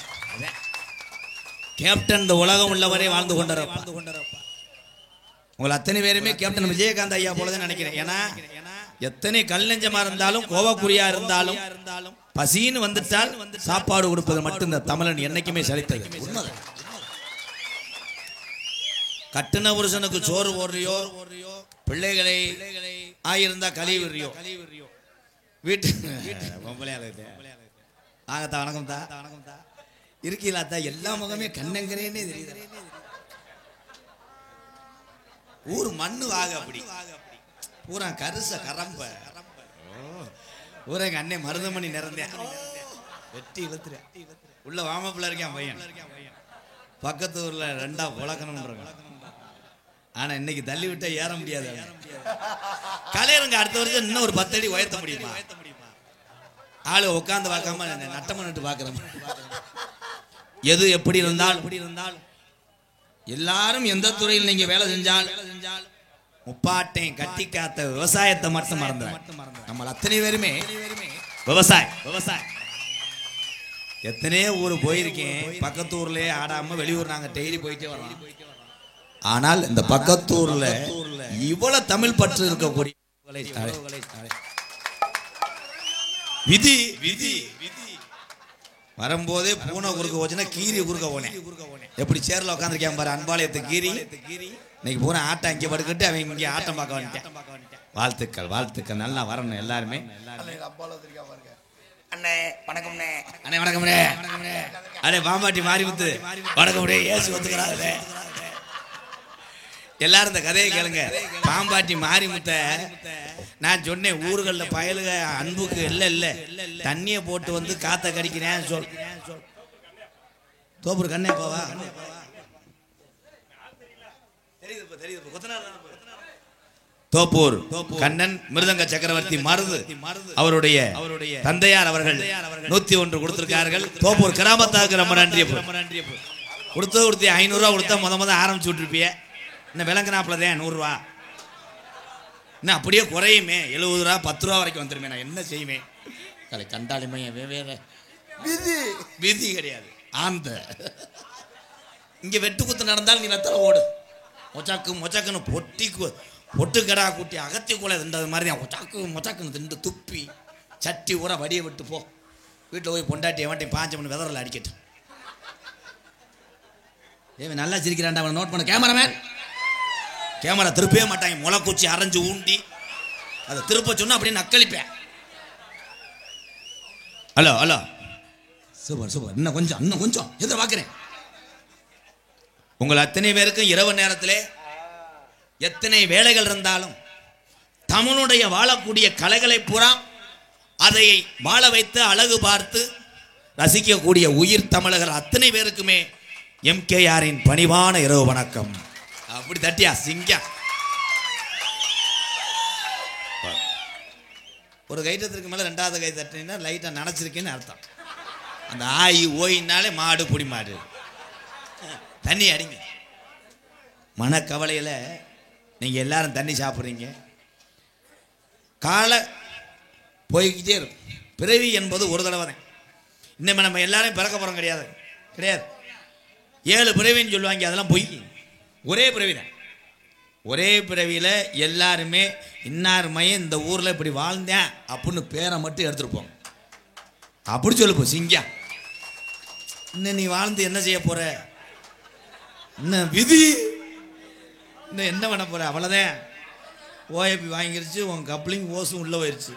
கேப்டன் இந்த உலகம் உள்ளவரே வாழ்ந்து கொண்டிருப்பார். உங்களை அத்தனை பேருமே கேப்டன் விஜயகாந்த் ஐயா போலதான் நினைக்கிறேன். ஏன்னா எத்தனை கல் நெஞ்சமா இருந்தாலும் கோவக்குரியா இருந்தாலும் பசின்னு வந்துட்டால் சாப்பாடு கொடுப்பது மட்டும் இந்த தமிழன் என்னைக்குமே சலித்தது. கட்டுன புருஷனுக்கு சோறு போடுறியோ, பிள்ளைகளை ஆயிருந்தா கழிவுறியோ, வீட்டு ஆகத்தா வணக்கம் தா இருக்கீங்களா? எல்லா முகமே கண்ணங்கரேன்னே தெரியுது. ஊர் மண்ணு ஆக அப்படி பூரா கருச கரம்ப ஊரங்க அண்ணே மருதமணி நிறந்தேன் வெட்டி இழுத்துற உள்ள வாமப்பிள்ள இருக்கேன் பையன். பக்கத்து ஊர்ல ரெண்டா புழக்கணும். ஆனா இன்னைக்கு தள்ளி விட்டா ஏற முடியாது. கலையரங்க அடுத்த வருஷம் இன்னும் ஒரு 10 அடி உயர்த்த முடியுமா? ஆளு உட்காந்து பார்க்காம நட்டம நட்டு பாக்குறோம். எது எப்படி இருந்தால் எல்லாரும் எந்த துறையில் நீங்க வேலை செஞ்சால் முப்பாட்டையும் கட்டி காத்த விவசாயத்தை மட்டும் மறந்து நம்ம அத்தனை பேருமே விவசாயம். எத்தனையோ ஊர் போயிருக்கேன், பக்கத்து ஊர்லயே ஆடாம வெளியூர் நாங்க டெய்லி போயிட்டே வரோம். ஆனால் இந்த பக்கத்தூர்ல இவ்வளவு தமிழ் பற்று இருக்கக்கூடிய விதி விதி வரும்போதே பூனை குறுக்க போச்சுன்னா கீரி குறுக்க போனேன். எப்படி சேர்ல உட்காந்துருக்கேன் பாரு அன்பாளையத்து கீரி. இன்னைக்கு பூனை ஆட்டம் இங்கே படுக்கிட்டு அவன் இங்கே ஆட்டம் பார்க்க வந்துட்டேன். வாழ்த்துக்கள் நல்லா வரணும் எல்லாருமே. அண்ணே வணக்கம்ண்ணே, அண்ணே வணக்கம்ண்ணே, அண்ணே பாம்பாட்டி மாரிமுத்து வணக்கம்ண்ணே, ஏசு ஒத்துக்கிறாரு. எல்லாரும் இந்த கதையை கேளுங்க. பாம்பாட்டி மாரிமுத்த நான் சொன்னேன் ஊர்களில் பயலுக அன்புக்கு இல்ல தண்ணியை போட்டு வந்து காத்த கடிக்கிறேன் சொல். தோப்பூர் கண்ணே போவா தோப்பூர் கண்ணன் மிருதங்க சக்கரவர்த்தி மருது அவருடைய தந்தையார் அவர்கள் 101 கொடுத்திருக்கார்கள். தோப்பூர் கிராமத்தாருக்கு ரொம்ப நன்றி. கொடுத்து 500 ரூபா கொடுத்தா முத ஆரம்பிச்சு விட்டுருப்பிய. இன்னும் விலங்குனாப்புலதே 100 ரூபா இன்னும் அப்படியே குறையுமே. 70 ரூபா 10 ரூபா வரைக்கும் வந்துருமே. நான் என்ன செய்வேன்? கலை கண்டாலுமே வெவ்வேறு விதி கிடையாது. ஆந்த இங்க வெட்டு குத்து நடந்தால் நீ வெத்தலை ஓடு. மொச்சாக்குன்னு பொட்டு கடா கூட்டி அகத்தி கூட தின்றது மாதிரி மொச்சாக்குன்னு திண்டு துப்பி சட்டி ஊற வடியை விட்டு போ. வீட்டில் போய் பொண்டாட்டி எவன்ட்டையும் 5 மணி விதரில் அடிக்கட்டும். ஏன் நல்லா சிரிக்கிறான்டா அவனை நோட் பண்ண. கேமரா திருப்பவே மாட்டாங்க. முளைக்குச்சி அரைஞ்சு ஊண்டி அதை திருப்ப சொன்னா அப்படியே நக்களிப்பேன். ஹலோ சூப்பர் இன்னும் கொஞ்சம் எதிர்பார்க்கிறேன். உங்கள் அத்தனை பேருக்கும் இரவு நேரத்திலே எத்தனை வேலைகள் இருந்தாலும் தமிழுடைய வாழக்கூடிய கலைகளை பூரா அதை வாழ வைத்து அழகு பார்த்து ரசிக்கக்கூடிய உயிர் தமிழர்கள் அத்தனை பேருக்குமே எம்கேஆரின் பணிவான இரவு வணக்கம். அப்படி தட்டியா சிங்கம். ஒரு கைத்தத்திற்கு மேலே ரெண்டாவது கை தட்டினா லைட்டாக நினச்சிருக்கேன்னு அர்த்தம். அந்த ஆயி ஓயினாலே மாடு பொடி மாடு. தண்ணி அடிங்க. மனக்கவலையில் நீங்கள் எல்லாரும் தண்ணி சாப்பிட்றீங்க. காலை போய்கிட்டே இருக்கும். பிறவி என்பது ஒரு தடவை தான். இன்னும் நம்ம எல்லாரும் பிறக்க போகிறோம் கிடையாது. 7 பிறவின்னு சொல்லுவாங்க, அதெல்லாம் பொய். ஒரே பிறவி தான். ஒரே பிறவியில் எல்லாருமே இன்னார் மையம் இந்த ஊரில் இப்படி வாழ்ந்தேன் அப்படின்னு பேரை மட்டும் எடுத்துருப்போம். அப்படி சொல்லுப்போம் சிங்கம். இன்னும் நீ வாழ்ந்து என்ன செய்ய போற? இன்னும் விதி இன்னும் என்ன பண்ண போற? அவ்வளோதான். ஓஎப்பி வாங்கிருச்சு, உன் கப்ளிங் ஓசும் உள்ள போயிடுச்சு.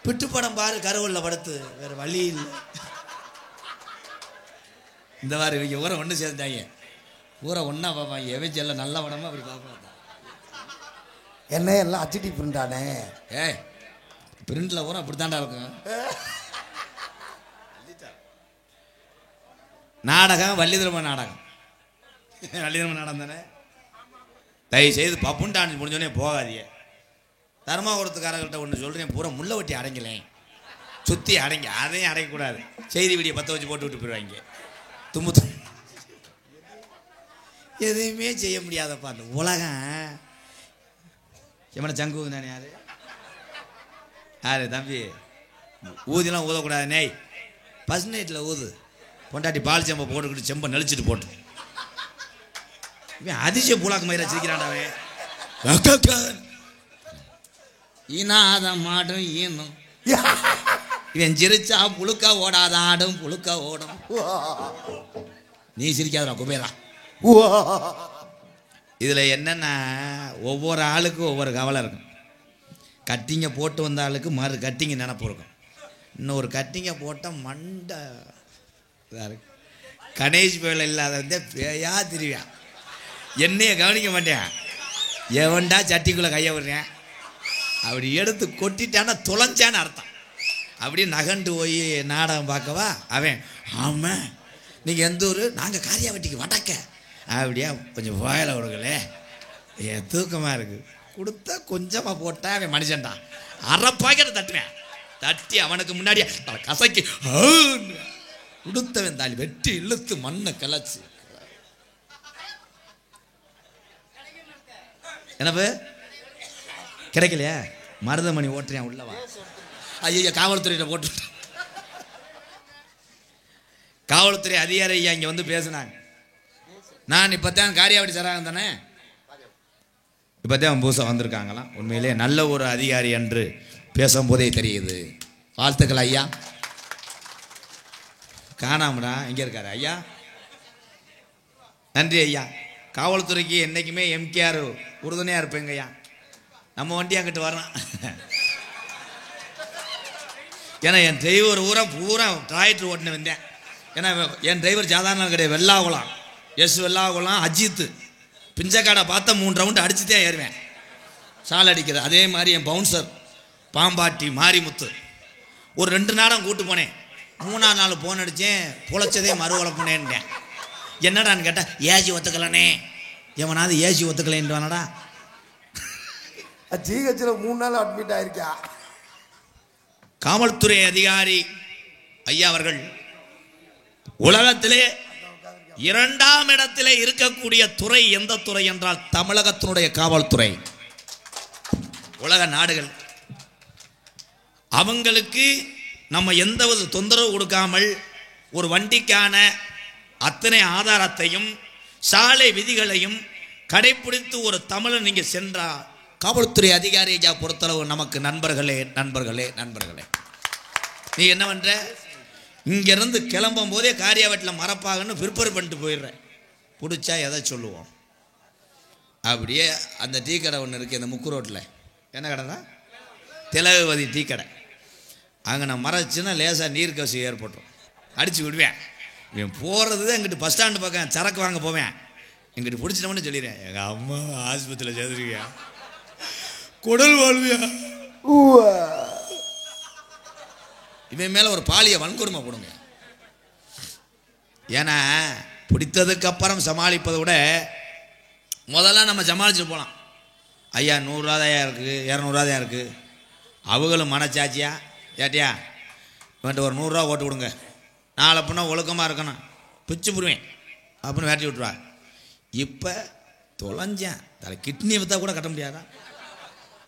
பிட்டு படம் பாரு, கருவல்ல படுத்து, வேற வழி இல்லை. இந்த மாதிரி இவங்க ஊரை ஒன்று சேர்ந்தாங்க. ஊரை ஒன்றா பார்ப்பாங்க. எவன் செல்ல நல்ல படமா அப்படி பார்ப்பாங்க. என்ன எல்லாம் அச்சிடி பிரிண்டானே. பிரிண்டில் ஊரை அப்படி தாண்டா இருக்கும். நாடகம் வள்ளிதிரம நாடகம். வள்ளிதிரம நாடகம் தானே. தயவு செய்து பப்புண்டான்னு முடிஞ்சோடனே போகாதீங்க. தர்மாபுரத்துக்காரர்கள்ட்ட ஒன்று சொல்கிறேன், பூரா முள்ள வெட்டி அடைங்கலேன், சுற்றி அடைங்க. அதையும் அடையக்கூடாது. செய்தி வீடியோ 10 வச்சு போட்டு விட்டு போயிடுவாங்க. தும்பு எதையுமே செய்ய முடியாதப்பா அந்த உலகம். எவனை சங்கு நானே யாரு யாரு தம்பி? ஊதிலாம் ஊதக்கூடாது. நெய் ஃபர்ஸ்ட் நைட்டில் ஊது. பொண்டாட்டி பால் செம்பை போட்டுக்கிட்டு செம்பை நெளிச்சிட்டு போட்டு இவன் அதிசய பூலாக்கு மயிரா சிரிக்கிறான்டாவே. ஈனாத மாடும் ஈனும். இவன் சிரிச்சா புழுக்கா ஓடாத ஆடும் புழுக்கா ஓடும். நீ சிரிக்காதா குபேரா. இதில் என்னென்னா ஒவ்வொரு ஆளுக்கும் ஒவ்வொரு கவலை இருக்கும். கட்டிங்க போட்டு வந்த ஆளுக்கு மறு கட்டிங்க நினப்பு இருக்கும். இன்னொரு கட்டிங்க போட்டால் மண்டை இதாக இருக்கு. கணேஷ் பேல இல்லாத வந்து பேயா திரிவேன். என்னைய கவனிக்க மாட்டேன். எவன்டா சட்டிக்குள்ளே கையை விடுறேன் அப்படி எடுத்து கொட்டிட்டான்னா தொலைஞ்சான்னு அர்த்தம். அப்படியே நகண்டு போய் நாடகம் பார்க்கவா அவன். ஆமாம் நீங்கள் எந்த ஊர்? நாங்கள் காரியாவட்டிக்கு வடக்க. அப்படியா கொஞ்சம் வாயில விடுங்களே. என் தூக்கமாக இருக்குது. கொடுத்தா கொஞ்சமாக போட்டால் அவன் மனுஷன்டா. அரை பாக்கெட்டை தட்டுவேன். தட்டி அவனுக்கு முன்னாடியே கசக்கி கொடுத்தவன் தாலி வெட்டி இழுத்து மண்ணை கிளச்சி. என்னப்பு கிடைக்கலையா? மருதமணி ஓட்டுறேன் உள்ளவா. ஐயா காவல்துறையிட்ட போட்டு. காவல்துறை அதிகாரி ஐயா இங்கே வந்து பேசினாங்க. நான் இப்போத்தான் காரியாவட்டி சராங்க தானே, இப்போத்தான் புதுசாக வந்திருக்காங்களாம். உண்மையிலே நல்ல ஒரு அதிகாரி என்று பேசும்போதே தெரியுது. வாழ்த்துக்கள் ஐயா. காணாமடா இங்கே இருக்காரு ஐயா. நன்றி ஐயா. காவல்துறைக்கு என்றைக்குமே எம்கேஆர் உறுதுணையாக இருப்பேங்க ஐயா. நம்ம வண்டி அங்கிட்டு வரோம். ஏன்னா என் டிரைவர் பூரா டிராக்டர் ஓட்டின வந்தேன். ஏன்னா என் டிரைவர் சாதாரண கிடையாது. வெள்ளாகுளம் வெள்ளாகுளம் அஜித்து பிஞ்சக்காடை பார்த்தா 3 ரவுண்டு அடிச்சு தான் ஏறுவேன். சால் அடிக்கிறது. அதே மாதிரி என் பவுன்சர் பாம்பாட்டி மாரிமுத்து ஒரு 2 நாடம் கூட்டு போனேன். 3ஆம் நாள் போன் அடித்தேன். புழைச்சதே மறுவலை போனேன்ட்டேன். என்னடான்னு கேட்டால் ஏசி ஒத்துக்கலனே. எவனாவது ஏசி ஒத்துக்கலேன்ட்டு வானடா. ஜிஹெச்சில் 3 நாள் அட்மிட் ஆயிருக்கா. காவல்துறை அதிகாரி ஐயா அவர்கள் உலகத்திலே 2ஆம் இடத்திலே இருக்கக்கூடிய துறை எந்த துறை என்றால் தமிழகத்தினுடைய காவல்துறை. உலக நாடுகள் அவங்களுக்கு நம்ம எந்தவித தொந்தரவு கொடுக்காமல் ஒரு வண்டிக்கான அத்தனை ஆதாரத்தையும் சாலை விதிகளையும் கடைபிடித்து ஒரு தமிழன் நீங்க சென்றா காவல்துறை அதிகாரி ஐயா பொறுத்தளவு நமக்கு நண்பர்களே நண்பர்களே நண்பர்களே. நீ என்ன பண்ற? இங்கிருந்து கிளம்பும் போதே காரியாவட்டில் மறப்பாகன்னு ப்ரிப்பேர் பண்ணிட்டு போயிடுறேன். பிடிச்சா எதை சொல்லுவோம். அப்படியே அந்த டீ கடை ஒன்று இருக்குது இந்த முக்கு ரோட்டில். என்ன கடைனா? திலகவதி டீ கடை. அங்கே நான் மறைச்சுன்னா லேசாக நீர் கசி ஏற்பட்டுரும். அடித்து விடுவேன். இவன் போகிறது தான் எங்கிட்ட பஸ் ஸ்டாண்டு பக்கம் சரக்கு வாங்க போவேன். எங்கிட்ட பிடிச்சிட்டோம்னு சொல்லிடுறேன். எங்கள் அம்மா ஆஸ்பத்திரியில் சேர்த்துருக்கியா, குடல் வாழ்வியா. இவன் மேலே ஒரு பாலிய வன்கொடுமை போடுங்க. ஏன்னா பிடித்ததுக்கு அப்புறம் சமாளிப்பதை விட முதல்ல நம்ம சமாளிச்சுட்டு போகலாம். ஐயா 100 ரூபா தான் இருக்குது, 200 ரூபா தான் இருக்குது. அவங்களும் மனச்சாச்சியா ஏட்டியா இவன்ட்டு ஒரு 100 ரூபா ஓட்டு கொடுங்க, நாளை அப்படின்னா ஒழுக்கமாக இருக்கணும், பிச்சு புடுவேன் அப்படின்னு வேட்டி விட்டுருவா. இப்போ தொலைஞ்சேன் தலை கிட்னி விற்றா கூட கட்ட முடியாதா?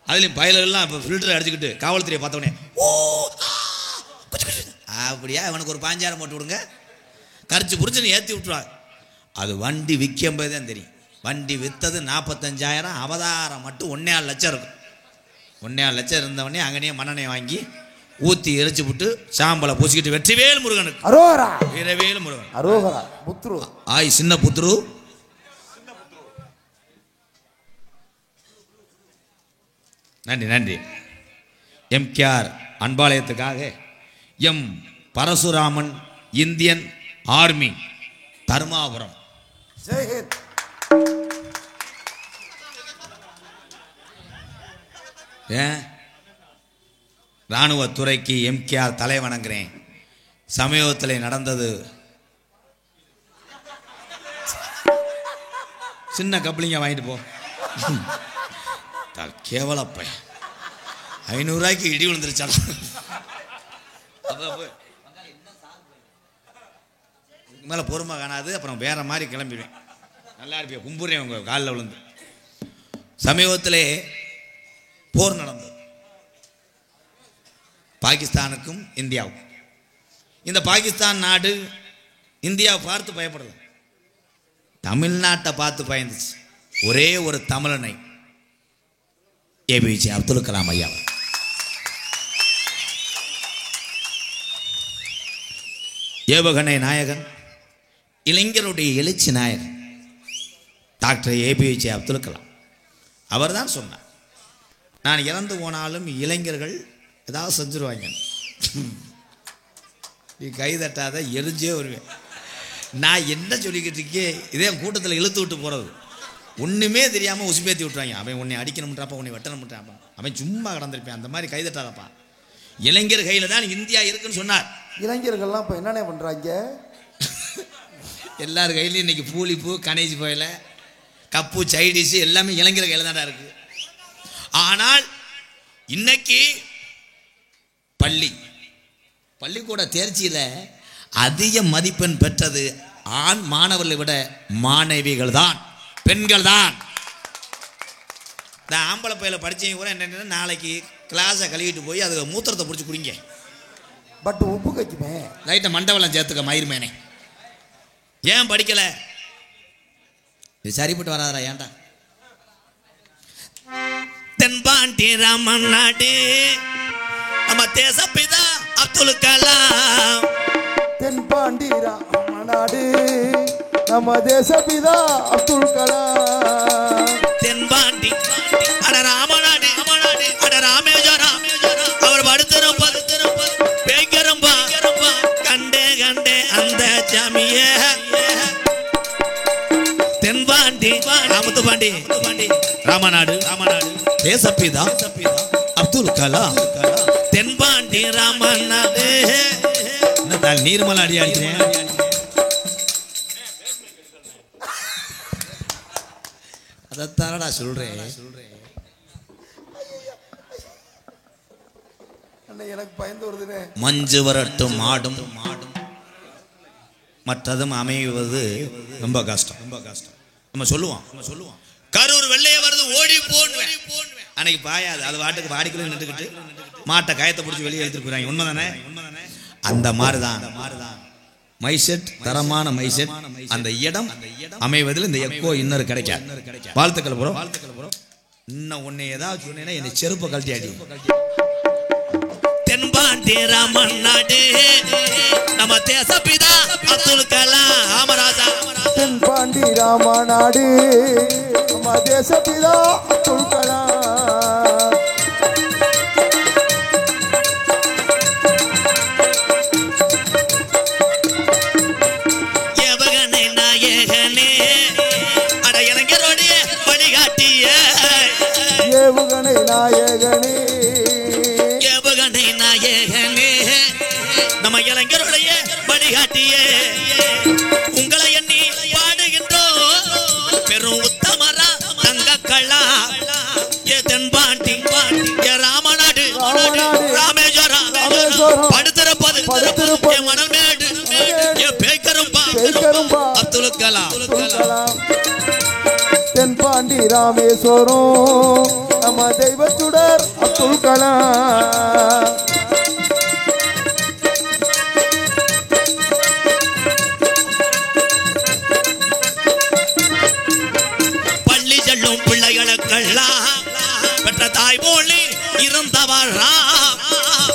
அதுலேயும் பயலெல்லாம் இப்போ ஃபில்டர் அடிச்சுக்கிட்டு காவல்துறையை பார்த்தோடனே ஓ அப்படியா இவனுக்கு ஒரு 5000 போட்டு விடுங்க, கரிச்சு புரிச்சுன்னு ஏற்றி விட்டுருவாங்க. அது வண்டி விற்கும்போது தான் தெரியும். வண்டி விற்றது 45,000, அவதாரம் மட்டும் 1.5 லட்சம் இருக்கும். 1.5 லட்சம் இருந்தவொடனே அங்கனே மண்ணெண்ணெய் வாங்கி ஊற்றி எரிச்சு விட்டு சாம்பலை பூசிக்கிட்டு வெற்றிவேல் முருகனுக்கு அரோகரா, வீரவேல் முருகன் அரோகரா, புத்ரு ஆய் சின்ன புத்ரு. நன்றி நன்றி. எம்கேஆர் அன்பாலயத்துக்காக M Parasuraman Indian army Dharmapuram. ஜெயஹிந்த். இராணுவத்துறைக்கு எம்கேஆர் தலை வணங்குறேன். சமீபத்தில் நடந்தது சின்ன கப்ளிங்க வாங்கிட்டு போ. கேவலப்ப 500 ரூபாய்க்கு இடி விழுந்துருச்சாலும் மேலே பொறுமை காணாது. அப்புறம் வேற மாதிரி கிளம்பிடுவேன். நல்லா இருப்பேன், கும்பிடுறேன் உங்க காலில் விழுந்து. சமீபத்திலே போர் நடந்தது பாகிஸ்தானுக்கும் இந்தியாவுக்கும். இந்த பாகிஸ்தான் நாடு இந்தியாவை பார்த்து பயப்படல, தமிழ்நாட்டை பார்த்து பயந்துச்சு. ஒரே ஒரு தமிழனை ஏபிஜே அப்துல் கலாம் ஐயா. ஏவுகணை நாயகன், இளைஞருடைய எழுச்சி நாயகன் டாக்டர் ஏபிஜே அப்துல் கலாம். அவர் தான் சொன்னார், நான் இறந்து போனாலும் இளைஞர்கள் ஏதாவது செஞ்சுருவாங்க, நீ கை தட்டாத எரிஞ்சே வருவேன். நான் என்ன சொல்லிக்கிட்டு இருக்கே, இதே கூட்டத்தில் இழுத்து விட்டு போகிறது, ஒன்றுமே தெரியாமல் உசுப்பேற்றி விட்டுருவாங்க. அவன் உன்னை அடிக்கணும்ன்றாப்பா, உன்னை வெட்டணும்ன்றாப்பா, அவன் சும்மா கடந்திருப்பேன். அந்த மாதிரி கைதட்டாதப்பா, இளைஞர் கையில் தான் இந்தியா இருக்குன்னு சொன்னார். இளைஞர்கள்லாம் இப்போ என்னென்ன பண்ணுறாங்க? எல்லார் கையிலையும் இன்னைக்கு பூலிப்பூ, கணேஜ் போயில, கப்பு, சைடிஷு எல்லாமே இளைஞர் கையில் தான்டா இருக்கு. ஆனால் இன்னைக்கு பள்ளிக்கூட தேர்ச்சியில் அதிக மதிப்பெண் பெற்றது ஆண் மாணவர்களை விட மாணவிகள் தான், பெண்கள் தான். இந்த ஆம்பளை பையில படிச்சவங்க கூட என்ன, நாளைக்கு கிளாஸை கழுவிட்டு போய் அது மூத்திரத்தை பிடிச்சி குடிங்க. பட் உப்பு கைக்குமே, லைட்டை மண்டவெல்லாம் சேர்த்துக்க மயிர்மேனே. ஏன் படிக்கல? இது சரிப்பட்டு வராதா? ஏன்டா? தென்பாண்டி ராமன் நாடு நம்ம தேசப்பிதா அப்துல் கலாம். தென்பாண்டி ராமநாடு நம்ம தேசப்பிதா அப்துல் கலாம். தென்பாண்டி அட ராமநாடு, அட ராமேஸ்வரம், அவர் படுத்திருப்பது பேக்கரம்பா, கண்டே அந்த சாமிய. தென்பாண்டி முத்துப்பாண்டி ராமநாடு தேசப்பிதா அப்துல் கலாம். தென்பாண்டி ராமநாடு நீர்மலை அடியாடுறேன். அதைத்தானடா சொல்றேன். எனக்கு பயந்து வருதுனே. மஞ்சு வரட்டும் ஆடும் மற்றதும் அமைவது ரொம்ப கஷ்டம். நம்ம சொல்லுவோம் கரூர் வெள்ளைய வருது ஓடி போடுவேன், அன்னைக்கு பாயாது. அது வாட்டுக்கு வாடிக்குள்ள நின்றுக்கிட்டு மாட்டை கயத்தை பிடிச்சி வெளியே எடுத்துட்டு போயிறாங்க. உண்மைதானே? அந்த மாதிரிதான் மைசெட், தரமான மைசெட். அந்த இடம் அமைவதில் இந்த எக்கோ இன்னொரு கிடைக்காது. வாழ்த்துக்கள் ப்ரோ. இன்னும் உன்னை ஏதாவது சொன்னேன்னா என்னை செருப்பை கழட்டி அடி. தென்பாண்டி ராமன் நாடு நம்ம தேசப்பிதா அப்துல் கலாம் ராஜா. தென்பாண்டி ராமநாடு நம்ம தேசப்பிதா அப்துல் கலாம். ஏவுகணை நாயகனே அட இளைஞரோடைய வழிகாட்டிய. ஏவுகணை நாயகனே, ஏவுகணை நாயகனே நம்ம இளைஞருடைய வழிகாட்டியே. காசி ராமேஸ்வரம் நம்ம தெய்வ சுடர் அப்துல் கலாம். பள்ளி செல்லும் பிள்ளைகளுக்கெல்லாம் பெற்ற தாய் போலே இருந்தவரா.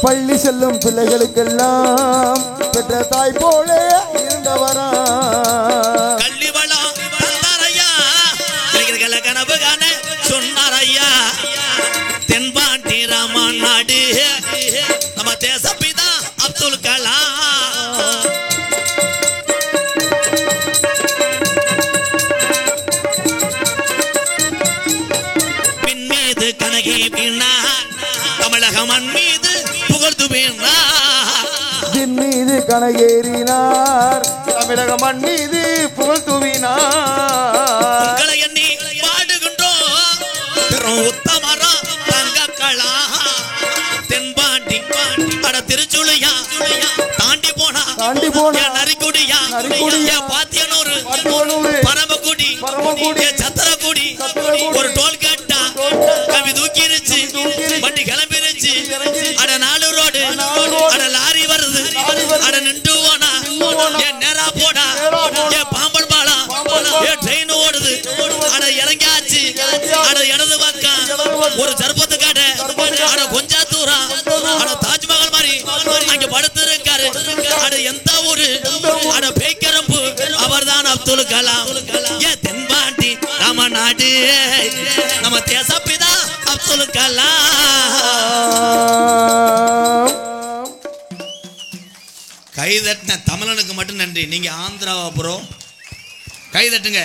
பள்ளி செல்லும் பிள்ளைகளுக்கெல்லாம் பெற்ற தாய் போல இருந்தவரா. கல்வி வளம் தந்தாரையா, பிள்ளைகளை கனவு காண சொன்னாரையா. தென்பாண்டி ராமன் நாடு நம்ம தேசப்பிதா அப்துல் கலாம். பின் மீது கனகி வீணா, தமிழக மண் மீது புகழ்ந்து வீணா. தின் மீது கனகேறினார், தமிழக மண் மீது புகழ் தூவினார். உங்களை எண்ணி பாடுகின்றோம் பெரும் உத்தமரா தங்கக்களா. தென்பாண்டி அட திருச்சுழியா தாண்டி போனா நரிக்குடியா பாத்தியனூர் பரமக்குடி சத்திரக்குடி ஒரு டோல் கேட்டா கவி தூக்கிருச்சு வண்டி கிளம்பிருச்சு. அட 4 ரோடு அட லாரி வருது அட நின்று போனா என் நேரா போனா என் பாம்பன் பாலம் என் ட்ரெயின் ஓடுது அட இறங்கியாச்சு. அட இடது பக்கம் ஒரு சர்பத்து கடை அட கொஞ்சா தூரம் அட தாஜ்மஹால் மாதிரி அங்க படுத்து இருக்காரு. அட எந்த ஊரு அட பேய்கரம்பு அவர்தான் அப்துல் கலாம். ஏன் தென்பாண்டி நம்ம நாடு நம்ம தேசப்பிதா அப்துல் கலாம். கைதட்டின தமிழனுக்கு மட்டும் நன்றி. நீங்க ஆந்திராவா ப்ரோ? கைதட்டுங்க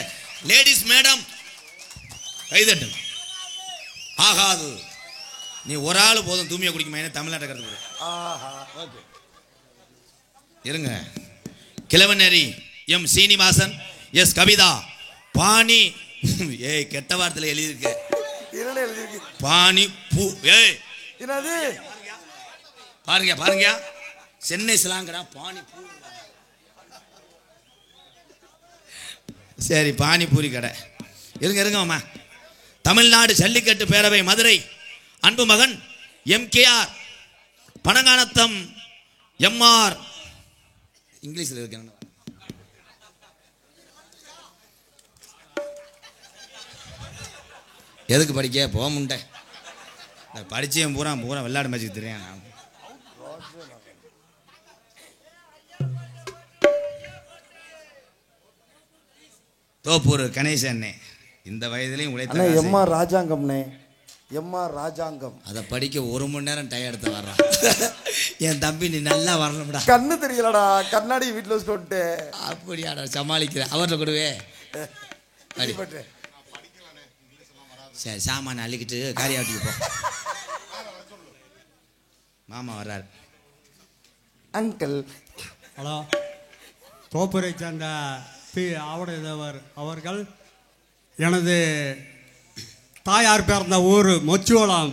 லேடிஸ் மேடம், கைதட்டுங்க. ஆகாது நீ ஒரு ஆள் போதும் தூமியை குடிக்குமா தமிழ்நாட்டை கருத்து ஓகே இருங்க. கிழவனேரி எம் சீனிவாசன், எஸ் கவிதா, பாணி ஏய் கெட்ட வார்த்தையில எழுதியிருக்க பாணி பூ. ஏய் பாருங்க பாருங்க சென்னை சிலாங்கடா பாணி பூ. சரி பானிபூரி கடை. இருங்க இருங்க அம்மா. தமிழ்நாடு ஜல்லிக்கட்டு பேரவை மதுரை அன்பு மகன் MKR பனங்கானத்தம் MR இங்கிலீஷில் இருக்கு. எதுக்கு படிக்க போக முண்டை படிச்சேன் பூரா விளையாடு மேட்சுக்கு தெரியும். தோப்பூர் கணேசன் இந்த வயதிலையும் உழைத்த MR ராஜாங்கம்னே. MR ராஜாங்கம் அதை படிக்க 1 மணி நேரம் டயம் எடுத்து வர்றான். என் தம்பி நீ நல்லா வரணும்டா. கண்ணு தெரியலடா, கண்ணாடி வீட்டில் வச்சுட்டு அப்படியாடா சமாளிக்கிறேன். அவர்கிட்ட கொடுவே சரி சாமான அள்ளிக்கிட்டு காரியாட்டிக்கு போ. மாமா வர்றாரு. அங்கிள் ஹலோ, தோப்பூரை சேர்ந்த ஆவடைதேவர் அவர்கள். எனது தாயார் பிறந்த ஊர் மச்சுவளம்.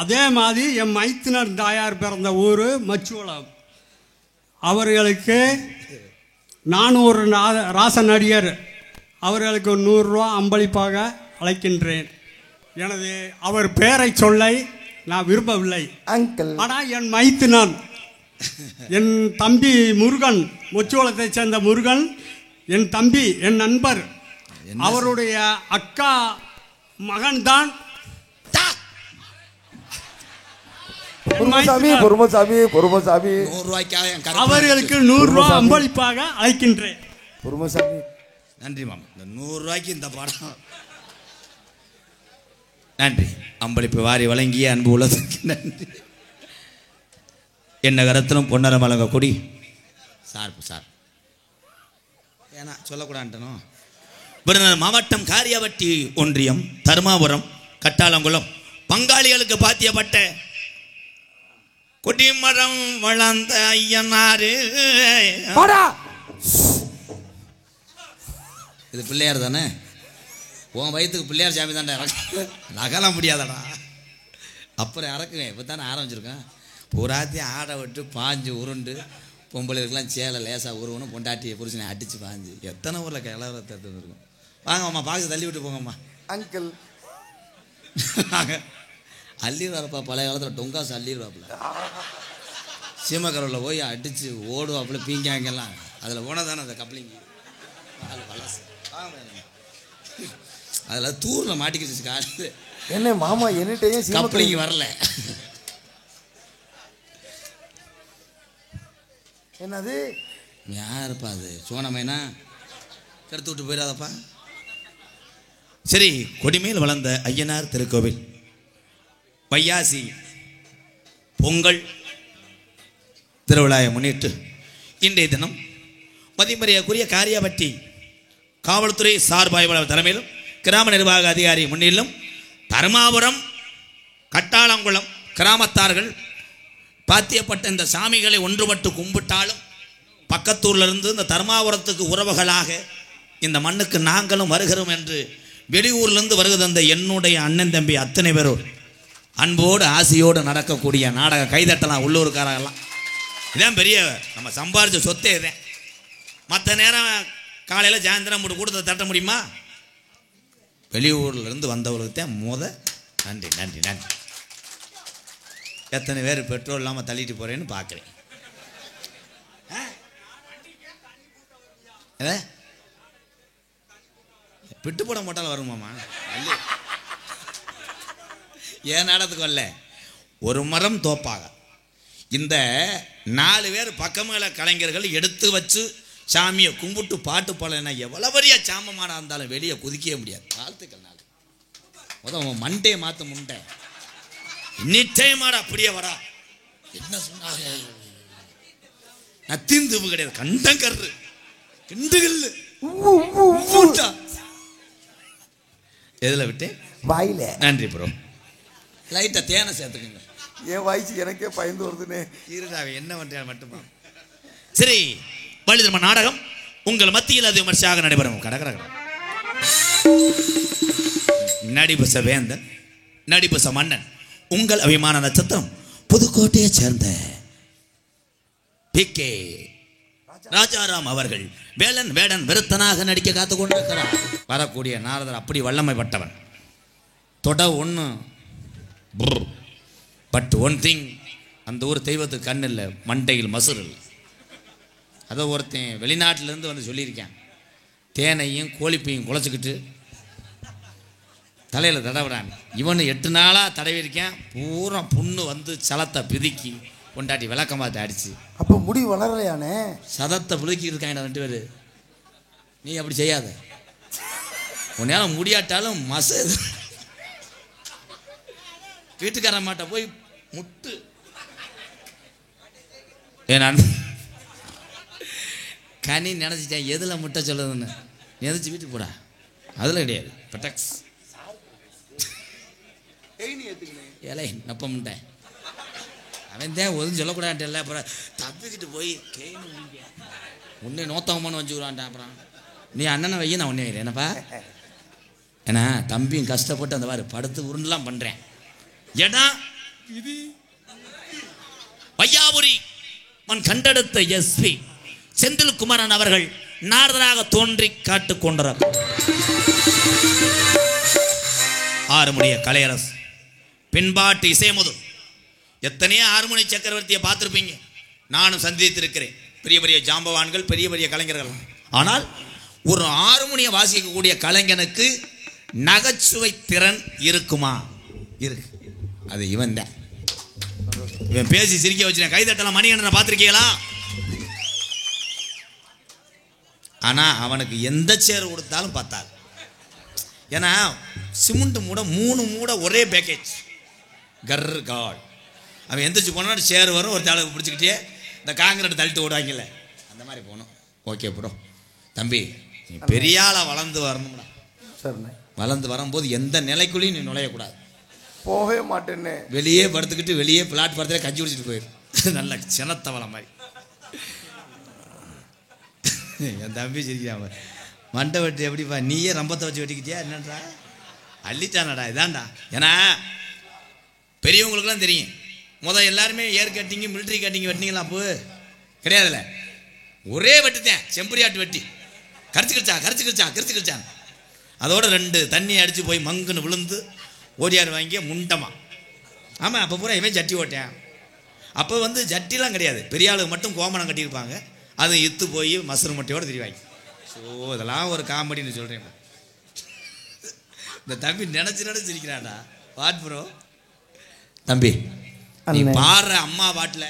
அதே மாதிரி என் மைத்தினர் தாயார் பிறந்த ஊர் மச்சுவளம். அவர்களுக்கு நான் ஒரு ராச நடிகர், அவர்களுக்கு 100 ரூபா அம்பளிப்பாக அழைக்கின்றேன். எனது அவர் பெயரை சொல்லை நான் விரும்பவில்லை அங்கிள். ஆனால் என் மைத்தினன் என் தம்பி முருகன், மொச்சுவளத்தை சேர்ந்த முருகன் என் தம்பி, என் நண்பர், அவருடைய அக்கா மகன்தான் அவர்களுக்கு 100 ரூபா அம்பளிப்பாக அழைக்கின்றேன். நன்றி மாமா. இந்த 100 ரூபாய்க்கு இந்த பாடம் நன்றி. அம்பளிப்பு வாரி வழங்கிய அன்பு உலகத்துக்கு நன்றி. என்ன கரத்திலும் பொன்னரம் வழங்க கொடி சார் சார் ஏன்னா சொல்லக்கூடாதுன்னு. விருதுநகர் மாவட்டம் காரியாவட்டி ஒன்றியம் தருமாபுரம் கட்டாளங்குளம் பங்காளிகளுக்கு பாத்தியப்பட்ட கொடிமரம் வளர்ந்த ஐயனாரு. இது பிள்ளையார் தானே? உன் வயிற்றுக்கு பிள்ளையார் சாமி தானே நகலாம் முடியாதடா. அப்புறம் இறக்குவேன். இப்போ தானே ஆரம்பிச்சிருக்கேன். பூராத்தையும் ஆடை விட்டு பாஞ்சு உருண்டு பொம்பளைகளுக்கெல்லாம் சேலை லேசாக உருவணும், பொண்டாட்டியை புருஷனை அடித்து பாஞ்சு எத்தனை ஊரில் கிளவரத்தை இருக்கும். வாங்கம்மா பாக்ஸ் தள்ளி விட்டு போங்கம்மா. அங்கிள் அள்ளிடுவாரப்பா, பழைய காலத்தில் டொங்காசு அள்ளிடுவாப்புல. சீமக்கரில் போய் அடித்து ஓடுவாப்புல பீங்காங்கெல்லாம். அதில் போனால் தானே அந்த கப்ளிங்கு அதில் தூரில் மாட்டிக்கிச்சு காலு. என்ன மாமா என்னட்டையும் கப்ளிங் வரல. என்னது யாருப்பா அது? சோனமைனா கெடுத்து விட்டு போயிடாதப்பா. சரி, கொடிமேல் வளர்ந்த ஐயனார் திருக்கோவில் வையாசி பொங்கல் திருவிழாவை முன்னிட்டு இன்றைய தினம் மதிமரியாதைக்குரிய காரியாபட்டி காவல்துறை சார்பாய்வாளர் தலைமையிலும் கிராம நிர்வாக அதிகாரி முன்னிலும் தருமாபுரம் கட்டாளங்குளம் கிராமத்தார்கள் பாத்தியப்பட்ட இந்த சாமிகளை ஒன்றுபட்டு கும்பிட்டாலும் பக்கத்தூர்ல இருந்து இந்த தர்மாபுரத்துக்கு உறவுகளாக இந்த மண்ணுக்கு நாங்களும் வருகிறோம் என்று வெளியூர்லேருந்து வருகிறது. அந்த என்னுடைய அண்ணன் தம்பி அத்தனை பேரும் அன்போடு ஆசையோடு நடக்கக்கூடிய நாடக கைதட்டலாம். உள்ளூர்காரெல்லாம் இதான் பெரிய நம்ம சம்பாரிச்ச சொத்தே இதுதான். மற்ற நேரம் காலையில் சாயந்தரம் மூணு கூட்டத்தை தட்ட முடியுமா? வெளியூர்லேருந்து வந்தவர்களுக்கு தான் நன்றி நன்றி நன்றி. எத்தனை பேர் பெட்ரோல் இல்லாமல் தள்ளிட்டு போகிறேன்னு பார்க்குறேன். விட்டு போட மாட்டாலும் வருமாமா? ஏன் நாடத்துக்கு வரல? ஒரு மரம் தோப்பாக இந்த 4 பேர் பக்கமேல கலைஞர்கள் எடுத்து வச்சு சாமியை கும்பிட்டு பாட்டு பாடலைன்னா எவ்வளோ பெரிய சாமமானா இருந்தாலும் வெளியே குதிக்கவே முடியாது. வாழ்த்துக்கள். நாள் முதல் மண்டையை மாற்ற முண்டை நிச்சயமாட அப்படியே வரா. என்ன சொன்னாங்க? நத்திந்துவு கிடையாது, கண்டங்கரு கிண்டுகள் எதில் விட்டு வாயில. நன்றி ப்ரோ. லைட்டா தேனை சேர்த்துக்குங்க. என் வயசு எனக்கே பயந்து வருதுன்னு இருடாவே என்ன பண்றேன் மட்டுமா. சரி, வள்ளிதர்ம நாடகம் உங்கள் மத்தியில் அது விமர்சையாக நடைபெறும். கடகர நடிபச வேந்தன் நடிபச மன்னன் உங்கள் அபிமான நட்சத்திரம் புதுக்கோட்டையை சேர்ந்த PK ராஜாராம் அவர்கள் வேலன் வேடன் விருத்தனாக நடிக்க காத்து கொண்டிருக்கிறார். வரக்கூடிய நாரதர் அப்படி வல்லமைப்பட்டவன். தொட ஒன்று பட் ஒன் திங், அந்த ஊர் தெய்வத்துக்கு கண் இல்லை, மண்டையில் மசுறு இல்லை. அதை ஒருத்தன் வெளிநாட்டிலேருந்து வந்து சொல்லியிருக்கேன். தேனையும் கோழிப்பையும் குழச்சிக்கிட்டு தலையில் தடவிடான். இவனு 8 நாளாக தடவிருக்கேன். பூரா புண்ணு வந்து சலத்தை பிதுக்கி கொண்டாட்டி விளக்கம் பார்த்து அடிச்சு. அப்போ முடி வளரலையானே? சதத்தை பிதுக்கி இருக்காங்க 2 பேர். நீ அப்படி செய்யாத. உன்னால முடியாட்டாலும் மசு வீட்டுக்கார மாட்ட போய் முட்டு. நான் கனி நினச்சிட்டேன் எதில் முட்டை சொல்லுதுன்னு. நினைச்சு வீட்டுக்கு போடா. அதில் கிடையாது. பெட்டக்ஸ் ஏலை நப்ப முட்டேன். அவன் தான் ஒதுன்னு சொல்லக்கூடாதுல்ல. அப்புறம் தப்பிக்கிட்டு போய் உன்னே நோத்தவமானு வச்சுக்கிறான்ட்டான். அப்புறம் நீ அண்ணனை வைய நான் ஒன்றே என்னப்பா. ஏன்னா தம்பியும் கஷ்டப்பட்டு அந்த மாதிரி படுத்து உருண்டெல்லாம் பண்ணுறேன். ஏன்னா இது வையாபுரி மண் கண்டெடுத்த SP செந்தில் குமரன் அவர்கள் நாரதராக தோன்றி காட்டுக் கொண்டார். ஆறுமுடிய கலையரசு பின்பாட்டு இசைமுது எத்தனையோ ஆறுமுனை சக்கரவர்த்தியை பார்த்துருப்பீங்க. நானும் சந்தித்திருக்கிறேன். பெரிய பெரிய ஜாம்பவான்கள், பெரிய பெரிய கலைஞர்கள். ஆனால் ஒரு ஆறுமுனியை வாசிக்கக்கூடிய கலைஞனுக்கு நகைச்சுவை திறன் இருக்குமா? இருக்கு. அது இவன் தான். இவன் பேசி சிரிக்க வச்சு கைதட்டலாம். மணிகண்டனை பார்த்துருக்கீங்களா? ஆனா அவனுக்கு எந்த சேர் கொடுத்தாலும் பார்த்தாரு. ஏன்னா சிமெண்ட் மூட 3 மூட ஒரே பேக்கேஜ். கர் கால் அவன் எந்திரிச்சு போனா சேர் வரும். ஒரு தாளை பிடிச்சிக்கிட்டே இந்த காங்கிரீட் தள்ளிட்டு ஓடுவாங்கல்ல, அந்த மாதிரி போகணும். Okay bro. தம்பி நீ பெரிய ஆளா வளர்ந்து வரணும்டா. சரிண்ணே. வளர்ந்து வரும்போது எந்த நிலைக்குள்ளேயும் நீ நுழையக்கூடாது. போகவே மாட்டேன்னு வெளியே படுத்துக்கிட்டு வெளியே பிளாட்பாரத்தில் கஞ்சி குடிச்சிட்டு போயிரு. நல்ல சினத்தவளை மாதிரி. என் தம்பி சிரிக்காம மண்டை வெட்டி எப்படிப்பா நீயே ரம்பத்தை வச்சு வெட்டிக்கிட்டியா என்னன்றா? அள்ளிட்டானடா இதான்டா. ஏன்னா பெரியவங்களுக்குலாம் தெரியும். எல்லாருமே ஏர் கட்டிங்க மிலிட்ரி கட்டிங்க வெட்டினீங்களா? அப்போ கிடையாதுல்ல. ஒரே வெட்டுத்தேன் செம்பரியாட்டு வெட்டி கரிச்சு கிழிச்சான். அதோட 2 தண்ணி அடித்து போய் மங்குன்னு விழுந்து ஓடியார் வாங்கி முண்டமா. ஆமாம், அப்போ பூரா இவன் ஜட்டி ஓட்டேன். அப்போ வந்து ஜட்டிலாம் கிடையாது, பெரிய ஆளுக்கு மட்டும் கோமணம் கட்டியிருப்பாங்க. அது இத்து போய் மசரு மட்டையோடு திரிவாங்க. ஸோ இதெல்லாம் ஒரு காமெடின்னு சொல்கிறேன். இந்த தம்பி நினச்சி இருக்கிறாடா. வாட் ப்ரோ தம்பி, நீ பாடுற அம்மா பாட்டில்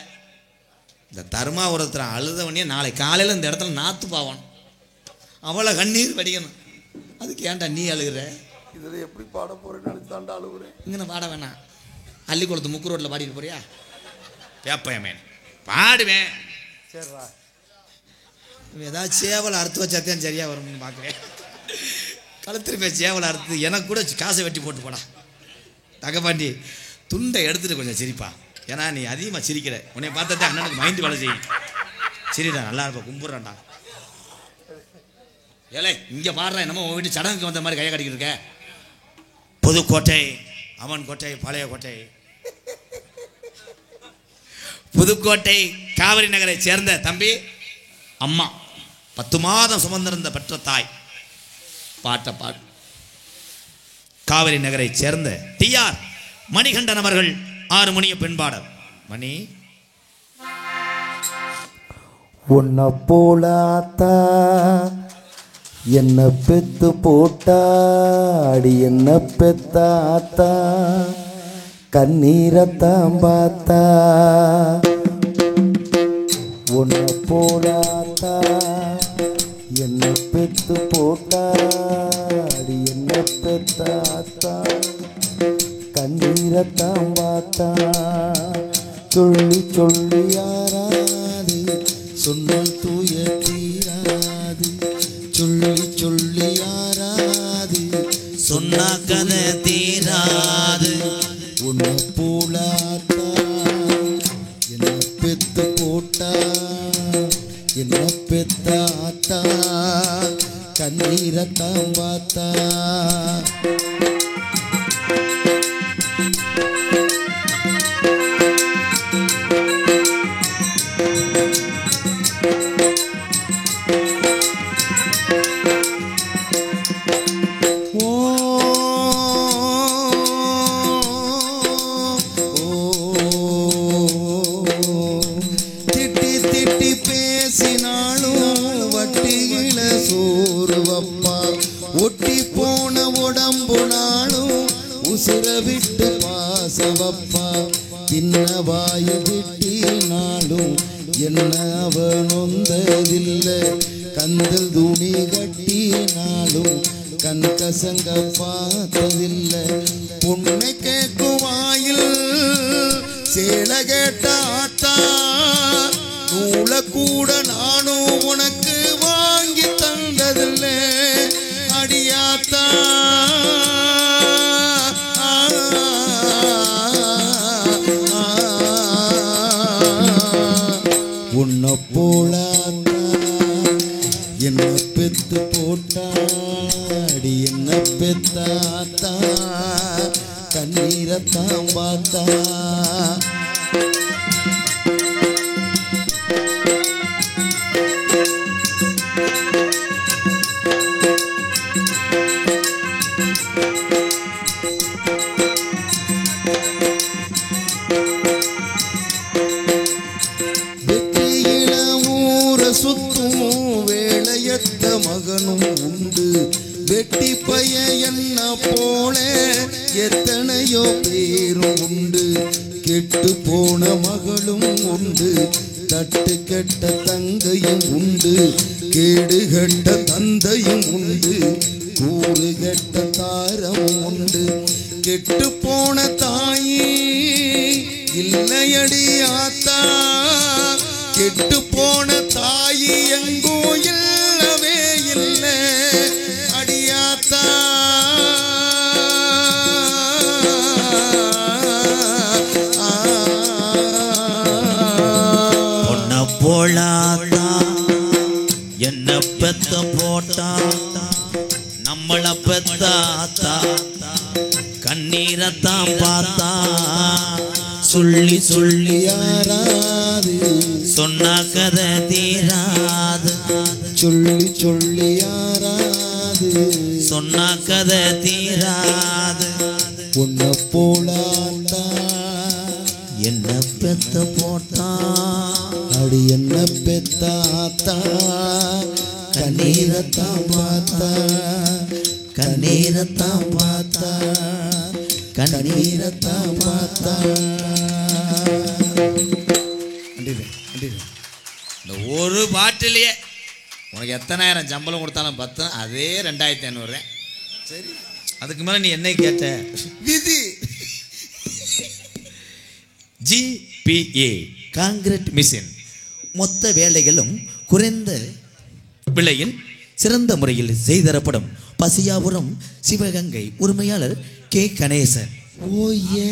இந்த தர்மா ஒருத்தர் அழுதவனே நாளை காலையில் இந்த இடத்துல நாற்று பாவணும், அவளை கண்ணீர் வடிக்கணும். அதுக்கு ஏன்டா நீ அழுகிற? இதில் எப்படி பாட போகிறேன்னு தாண்டா அழுகுறேன். இங்கே பாட வேணாம், அள்ளிக்குளத்து முக்கு ரோட்டில் பாடிட்டு போறியா? பேப்பையமேன் பாடுவேன். சரிடா, ஏதாவது சேவலை அறுத்து வச்சாத்தான் சரியாக வரும்னு பார்க்குறேன். கழுத்திருப்பேன் சேவலை அறுத்து எனக்கு கூட காசை வெட்டி போட்டு போடா. தகப்பாண்டி துண்டை எடுத்துகிட்டு கொஞ்சம் சிரிப்பா. ஏன்னா நீ அதிகமாக சிரிக்கிற, உன்னை பார்த்தா அண்ணனுக்கு மைண்டு வேலை செய்யும். சரிடா, நல்லா இருப்பா, கும்பிட்றான்டா. ஏலே இங்கே பாடுறேன், என்னமோ உன் வீட்டு சடங்குக்கு வந்த மாதிரி கையை கட்டிக்கிட்டு இருக்க. புதுக்கோட்டை, அவன் கோட்டை, பழைய கோட்டை. புதுக்கோட்டை காவிரி நகரை சேர்ந்த தம்பி அம்மா 10 மாதம் சுமந்திருந்த பெற்ற தாய். பாட்ட பாட்டு காவிரி நகரை சேர்ந்த டிஆர் மணிகண்டன் அவர்கள் 6 மணிய பெண்பாடல். மணி உன்னை போலாத்தா என்ன பெத்து போட்டாடி, என்ன பெத்தாத்தா கண்ணீரத்தான் பார்த்தா. உன்னை போலாத்தா என்ன பெத்து போட்டாடி, என்ன பெத்தாத்தா கண்ணீரத்தான் பார்த்தா. சொல்லி சொல்லி யாராது சொன்னால் தூய தீராது, சொல்லி சொல்லி யாராது சொன்னா கதை தீராது. உன்னை போலாத்தா என்ன பெத்து போட்டா, என்ன பெத்தாத்தா கண்ணீரத்தான் பார்த்தா. ஒட்டி போன உடம்பு நாளும் உசுர விட்டு பாசவப்பா. தின்ன வாயு விட்டினாலும் என்ன அவன் நொந்ததில்லை, கந்தல் துணி கட்டினாலும் கண் கசங்க பார்த்ததில்லை. பொண்ணை கேட்கும் வாயில் சேல கேட்டாத்தா, நூல கூட நானும் உனக்கு வாங்கி தந்ததில்லை அடியாத்தா. உன்னை போலாத்தா என்ன பெத்து போட்டாடி, என்ன பெத்தாத்தா கண்ணீரத்தான் பார்த்தா. சுத்தும் வேளையத்த மகனும் உண்டு, வெட்டி பைய என்ன போல எத்தனையோ பேரும் உண்டு. கெட்டு போன மகளும் உண்டு, தட்டு கெட்ட தங்கையும் உண்டு, கேடு கெட்ட தந்தையும் உண்டு, கூறு கெட்ட தாரமும் உண்டு. கெட்டு போன தாயி இல்லையடி ஆத்தா, கெட்டு போன தாயி எங்கோ இல்லவே இல்லை அடியாத்தா. பொண்ண போலாத்தா என்ன பெத்த போட்டா, நம்மள பெத்தாத்தா கண்ணீரத்தான் பார்த்தா. சொல்லி சொல்லி யாராது சொன்னா கதை தீராது, சொல்லி சொல்லி யாராது சொன்னா கதை தீராது. உன்னை போலாத்தா என்ன பெத்த போட்டான் அடி என்ன பெத்தாத்தா கண்ணீரத்தான் பார்த்தா கண்ணீரத்தான் பார்த்தா கண்ணீரத்தான் பார்த்தா. இந்த ஒரு பாட்டிலேயே உனக்கு எத்தனாயிரம் சம்பளம் கொடுத்தாலும் 10 அதே 2500. சரி, அதுக்கு மேலே நீ என்ன கேட்ட? விதி. GPA காங்கிரீட் மிஷின் மொத்த வேலைகளும் குறைந்த விலையில் சிறந்த முறையில் செய்தரப்படும். பசியாபுரம் சிவகங்கை உரிமையாளர் கே கணேசன். ஓயே.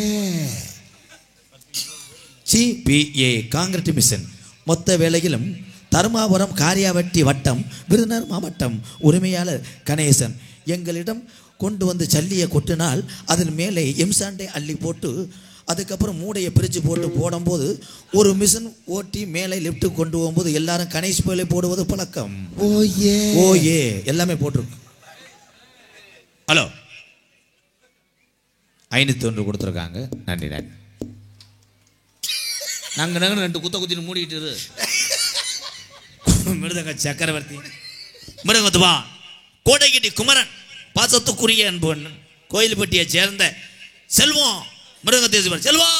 GPA காங்கிரீட் மிஷின் மொத்த வேலையிலும் தருமாபுரம் காரியாவட்டி வட்டம் விருதுநகர் மாவட்டம் உரிமையாளர் கணேசன். எங்களிடம் கொண்டு வந்து சல்லியை கொட்டினால் அதன் மேலே எம்சாண்டை அள்ளி போட்டு அதுக்கப்புறம் மூடையை பிரித்து போட்டு போடும்போது ஒரு மிஷின் ஓட்டி மேலே லிஃப்ட்டு கொண்டு போகும்போது எல்லாரும் கணேஷ் போயிலே போடுவது பழக்கம். ஓயே ஓயே எல்லாமே போட்டிருக்கு. ஹலோ 501 கொடுத்துருக்காங்க. நன்றி நன்றி. நாங்கள் 2 குத்த குத்திட்டு மூடிக்கிட்டு மிருதங்க சக்கரவர்த்தி மிருதங்கத்துவா கோடைகிட்டி குமரன் பாசத்துக்குரிய அன்பு அண்ணன் கோயில்பட்டியை சேர்ந்த செல்வம் மிருதங்கத்தேசி செல்வம்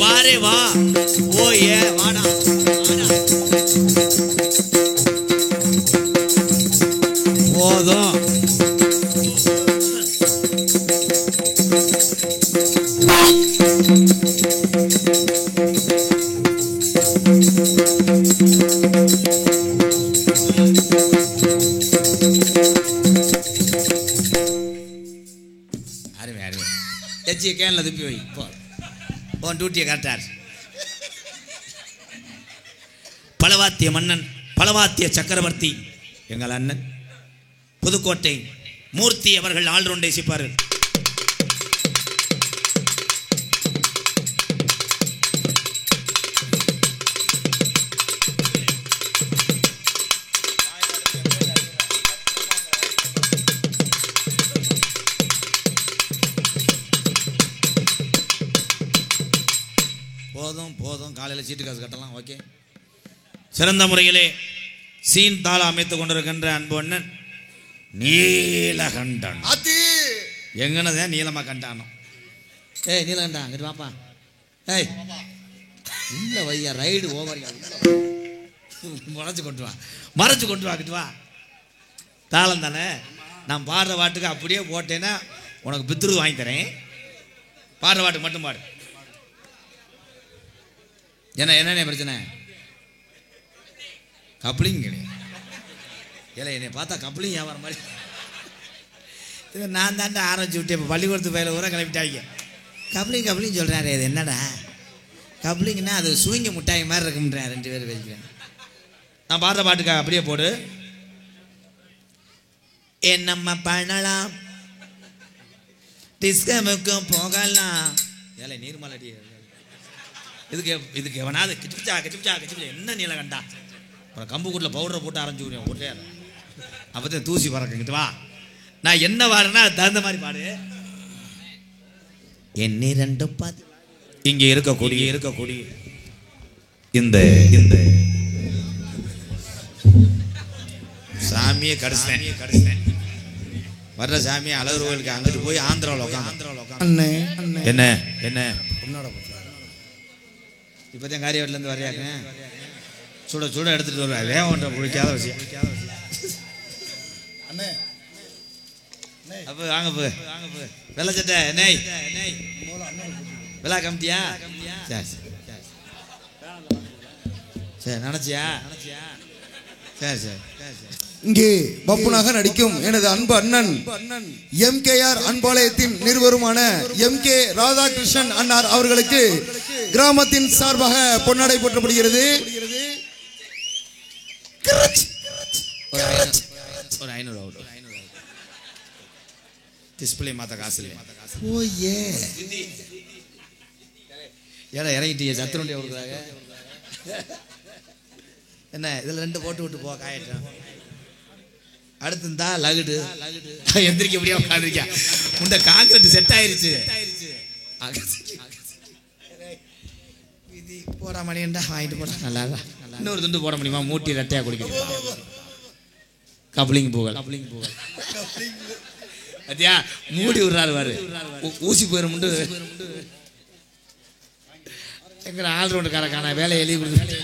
வாரே வா. ஓ ஏ வாடா போதும். அருமை அருமை. எச்சியை கேனில் துப்பி வை. உன் டியூட்டியை கரெக்டார். பலவாத்திய மன்னன் பலவாத்திய சக்கரவர்த்தி எங்கள் அண்ணன் புதுக்கோட்டை மூர்த்தி அவர்கள் ஆல்ரவுண்டை சிப்பார்கள். போதும் போதும், காலையில் சீட்டு காசு கட்டலாம். ஓகே. சிறந்த முறையிலே சீன் தாள அமைத்துக் கொண்டிருக்கின்ற அன்பு அண்ணன் நீலகண்டன். அது எங்கனதான் நீளமாக கண்டானோ. ஏய் நீலகண்டா அங்கிட்டு வாப்பா. ஏய் இல்லை வையா, ரைடு ஓவரியா, மறைச்சு கொண்டு வா, மறைச்சு கொண்டு வாக்கிட்டு வா. தாளம் தானே, நான் பாடுற பாட்டுக்கு அப்படியே போட்டேன்னா உனக்கு பித்ரு வாங்கி தரேன். பாடுற பாட்டுக்கு மட்டும் பாடு. என்ன பிரச்சனை? கப்ளிங் கிடையாது. இல்லை என்னை பார்த்தா கப்ளிங் வியாபாரம் மாதிரி. இது நான் தாண்ட ஆரம்பிச்சு விட்டேன். இப்போ பள்ளிக்கூடத்து பயில ஊரை கிளப்பிட்டாங்க. கப்ளிங் கப்ளிங் சொல்கிறாரு. இது என்னடா கப்ளிங்னா? அது சூங்க முட்டாய் மாதிரி இருக்குன்றேன். 2 பேர் பேசிக்கிறேன். நான் பாடுற பாட்டுக்கா அப்படியே போடு. என்னம்மா பண்ணலாம் டிஸ்கமுக்கும் போகலாம். ஏழை நீர்மலடி இதுக்கு எவனாவது கிச்சிச்சா கிச்சிச்சா கிச்சிச்சா என்ன நீலகண்டா? அப்புறம் கம்புக்கூட்டில் பவுடரை போட்டு அரைஞ்சி விடுவேன். போட்டே அப்போ தான் தூசி பறக்குங்கிட்டு வா. நான் என்ன வாரேன்னா அது தகுந்த மாதிரி பாடு. என்ன 2 பார்த்து இங்கே இருக்கக்கூடிய இந்த சாமியை கடிச்சிட்டேன். வர்ற சாமியை அழகர் கோயிலுக்கு அங்கிட்டு போய் ஆந்திராவில் உட்காந்து என்ன இப்போதான் காரியவாட்டிலேருந்து வரையாங்க. சுட எடுத்துகிட்டு வருவேன். வேவன்ற பிடிக்காத விஷயம். அப்போ வாங்க வெள்ளை சட்டை நெய் விழா கமிட்டியா? சரி நினச்சியா? சரி இங்கே பப்புனாக நடிக்கும் எனது அன்பு அண்ணன் MKR அன்பாலயத்தின் நிறுவனமான MK ராதாகிருஷ்ணன் அண்ணார் அவர்களுக்கு கிராமத்தின் சார்பாக பொன்னாடை போற்றப்படுகிறது. ஒரு 500 டிஸ்பிளே மாத்த காசு இல்லை. ஓயே ஏடா இறங்கிட்டீங்க சத்துருண்டியா கொடுக்குறாங்க. என்ன இதில் 2 போட்டு விட்டு போ காயட்டும். அடுத்து இருந்தா லகுடு எந்திரிக்க முடியாம உட்காந்துருக்கா. உண்ட காங்கிரட் செட் ஆயிருச்சு. போடா மணியண்டா வாங்கிட்டு போடா. நல்லா இன்னொரு துண்டு போட முடியுமா? மூட்டி ரெட்டையா குடிக்கணும். கப்ளிங் போகல் அத்தியா மூடி விடுறாரு பாரு. ஊசி போயிடும். எங்கட ஆல்ரவுண்டுக்காரக்கான வேலை எழுதி கொடுத்து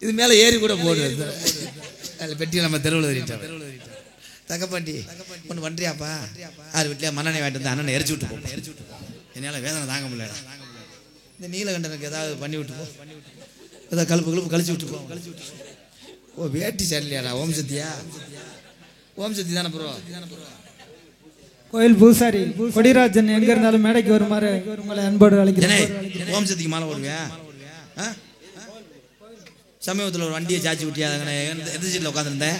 இது மேலே ஏறி கூட போடுது. அதில் பெட்டி நம்ம தெருவில் ஏறிட்டோம். தகப்பாண்டி ஒன்று பண்ணுறியாப்பா? 6 வீட்டிலே மண்ணெண்ணெய் வாங்கிட்டு வந்து அண்ணனை எரிச்சு விட்டு போ. என்னால் வேதனை தாங்க முடியல. இந்த நீலகண்டனுக்கு ஏதாவது பண்ணி விட்டு போ. ஏதாவது கழுப்பு கழிச்சு விட்டு போ. ஓ வேட்டி சேரலையாடா? ஓம் சக்தியா? ஓம் சக்தி தானே ப்ரோ? கோயில் பூசாரி கொடிராஜன் எங்க இருந்தாலும் மேடைக்கு வருமாறு உங்களை அன்போடு அழைக்கிறேன். ஓம் சக்திக்கு மாலை போடுவியா? சமீபத்தில் ஒரு வண்டியை சாச்சி விட்டியா? எந்த சீட்டில் உட்காந்துருந்தேன்?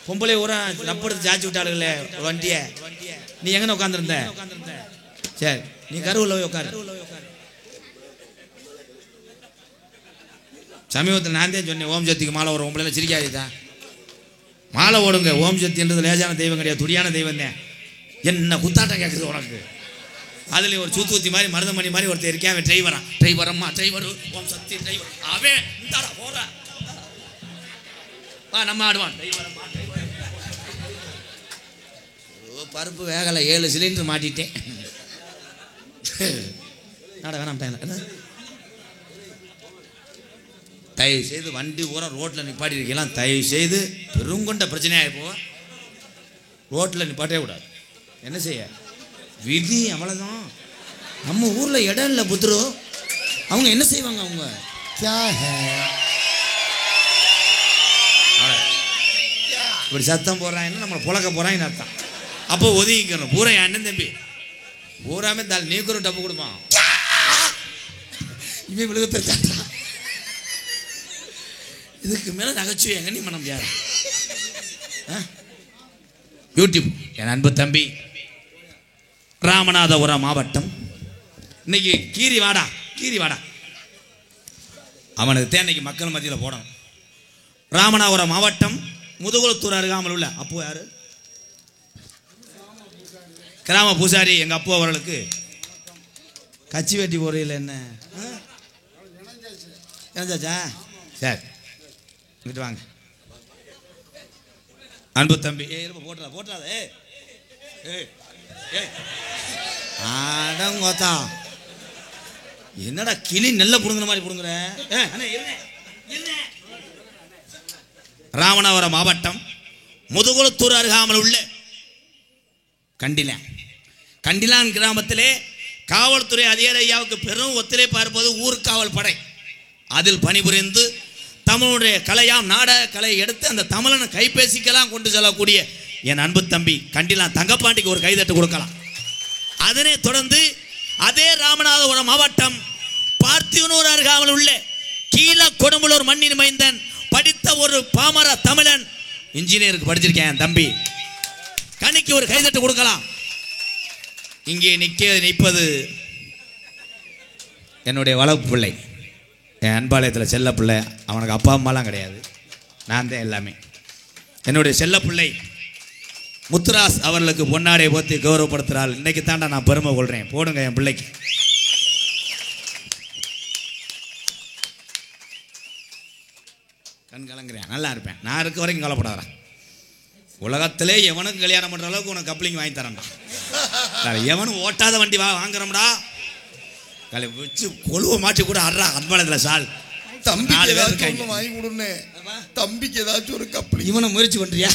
பொம்பளை ஊரா நப்படுத்து சாச்சி விட்டாளுங்களே ஒரு வண்டியை. நீ எங்கன்னு உட்காந்துருந்த? சரி நீ கருவில் போய் உட்காரு. சமீபத்தில் நான் தான் சொன்னேன் ஓம் சக்திக்கு மாலை ஒரு பொம்பளைல சிரிக்காதுதான். மாலை ஓடுங்க. ஓம் சக்தின்றது லேசான தெய்வம் கிடையாது, துடியான தெய்வம் தான். என்ன குத்தாட்டம் கேட்குது உனக்கு? அதுலேயும் ஒரு சூத்து ஊத்தி மாதிரி மருதமணி மாதிரி ஒருத்தர் இருக்கேன். அவன் டிரைவரம்மா டிரைவர் ஓம் சக்தி டிரைவர். அவன் இந்தாடா போறா வா நம்ம ஆடுவான். பருப்பு வேகலை 7 சிலிண்டர் மாட்டிட்டேன். நாட வேணாம். தயவு செய்து வண்டி பூரா ரோட்டில் நிப்பாட்டி இருக்கலாம். தயவு செய்து பெருங்கொண்ட பிரச்சனையாக போவோம். ரோட்டில் நிப்பாட்டே கூடாது. என்ன செய்ய விதி அவ்வளோதான். நம்ம ஊரில் இடம் இல்லை புத்துரு. அவங்க என்ன செய்வாங்க? அவங்க இப்படி சத்தம் போடுறாங்கன்னா நம்மளை புழக்க போகிறாங்கன்னு அர்த்தம். அப்போ ஒதுங்கிக்கணும். பூரா என் அண்ணன் தம்பி பூராமே நீக்கு ஒரு டப்பு கொடுப்பான். இவன் விழுகத்தை இதுக்கு மேலே நகைச்சுவை எங்க நீ பண்ண முடியாது. யூடியூப் என் அன்பு தம்பி ராமநாதபுரம் மாவட்டம். இன்னைக்கு கீரி வாடா அவனுக்கு தேன்னைக்கு மக்கள் மத்தியில் போடணும். ராமநாதபுரம் மாவட்டம் முதுகுளத்தூர் அருகாமல் உள்ள அப்போ யாரு கிராம பூசாரி எங்க அப்போ அவர்களுக்கு கச்சி வெட்டி போறையில் என்ன இணைஞ்சாச்சா? சரி இங்கிட்டு வாங்க அன்பு தம்பி. போட்டுறாத ஆடங்கோத்தா என்னடா கிளி நெல்ல புடுங்குற மாதிரி புடுங்குற. ராமநாதபுரம் மாவட்டம் முதுகுளத்தூர் அருகாமல் உள்ள கண்டிலான் கிராமத்திலே காவல்துறை அதிகாரி ஐயாவுக்கு பெரும் ஒத்துழைப்பு இருப்பது ஊர்காவல் படை. அதில் பணிபுரிந்து தமிழுடைய கலையாம் நாடக கலையை எடுத்து அந்த தமிழனை கைபேசிக்கெல்லாம் கொண்டு செல்லக்கூடிய என் அன்பு தம்பி கண்டிலான் தங்கப்பாண்டிக்கு ஒரு கைதட்டு கொடுக்கலாம். அதனை தொடர்ந்து அதே ராமநாதபுரம் மாவட்டம் பார்த்திவனூர் அருகாமல் உள்ள கீழ கொடும்பலூர் மண்ணின் மைந்தன் படித்த ஒரு பாமர தமிழன் இன்ஜினியருக்கு படிச்சிருக்கேன் என் தம்பி கணிக்கு ஒரு கைதட்டு கொடுக்கலாம். இங்கே நிற்பது என்னுடைய வளர்ப்பு பிள்ளை, என் அன்பாலயத்தில் செல்ல பிள்ளை. அவனுக்கு அப்பா அம்மாலாம் கிடையாது, நான் தான் எல்லாமே. என்னுடைய செல்ல பிள்ளை முத்துராஸ் அவர்களுக்கு பொன்னாடை போத்தி கௌரவப்படுத்துகிறாள். இன்னைக்கு தாண்டா நான் பெருமை கொள்கிறேன். போடுங்க என் பிள்ளைக்கு. கண் கலங்குறேன். நல்லா இருப்பேன். நான் இருக்க வரைக்கும் கவலைப்படாதேன். உலகத்திலே எவனுக்கும் கல்யாணம் பண்ணுற அளவுக்கு உனக்கு கப்ளிங் வாங்கி தரேன்டா. எவனும் ஓட்டாத வண்டி வாங்குறோம்டா. கலை வச்சு கொழுவை மாற்றி கூட ஆடுறா அன்பாளத்தில் சால். தம்பிக்கு ஏதாச்சும் வாங்கி கொடுன்னு, தம்பிக்கு ஏதாச்சும் ஒரு கப்ளிங். இவனை முயற்சி பண்ணுறியா?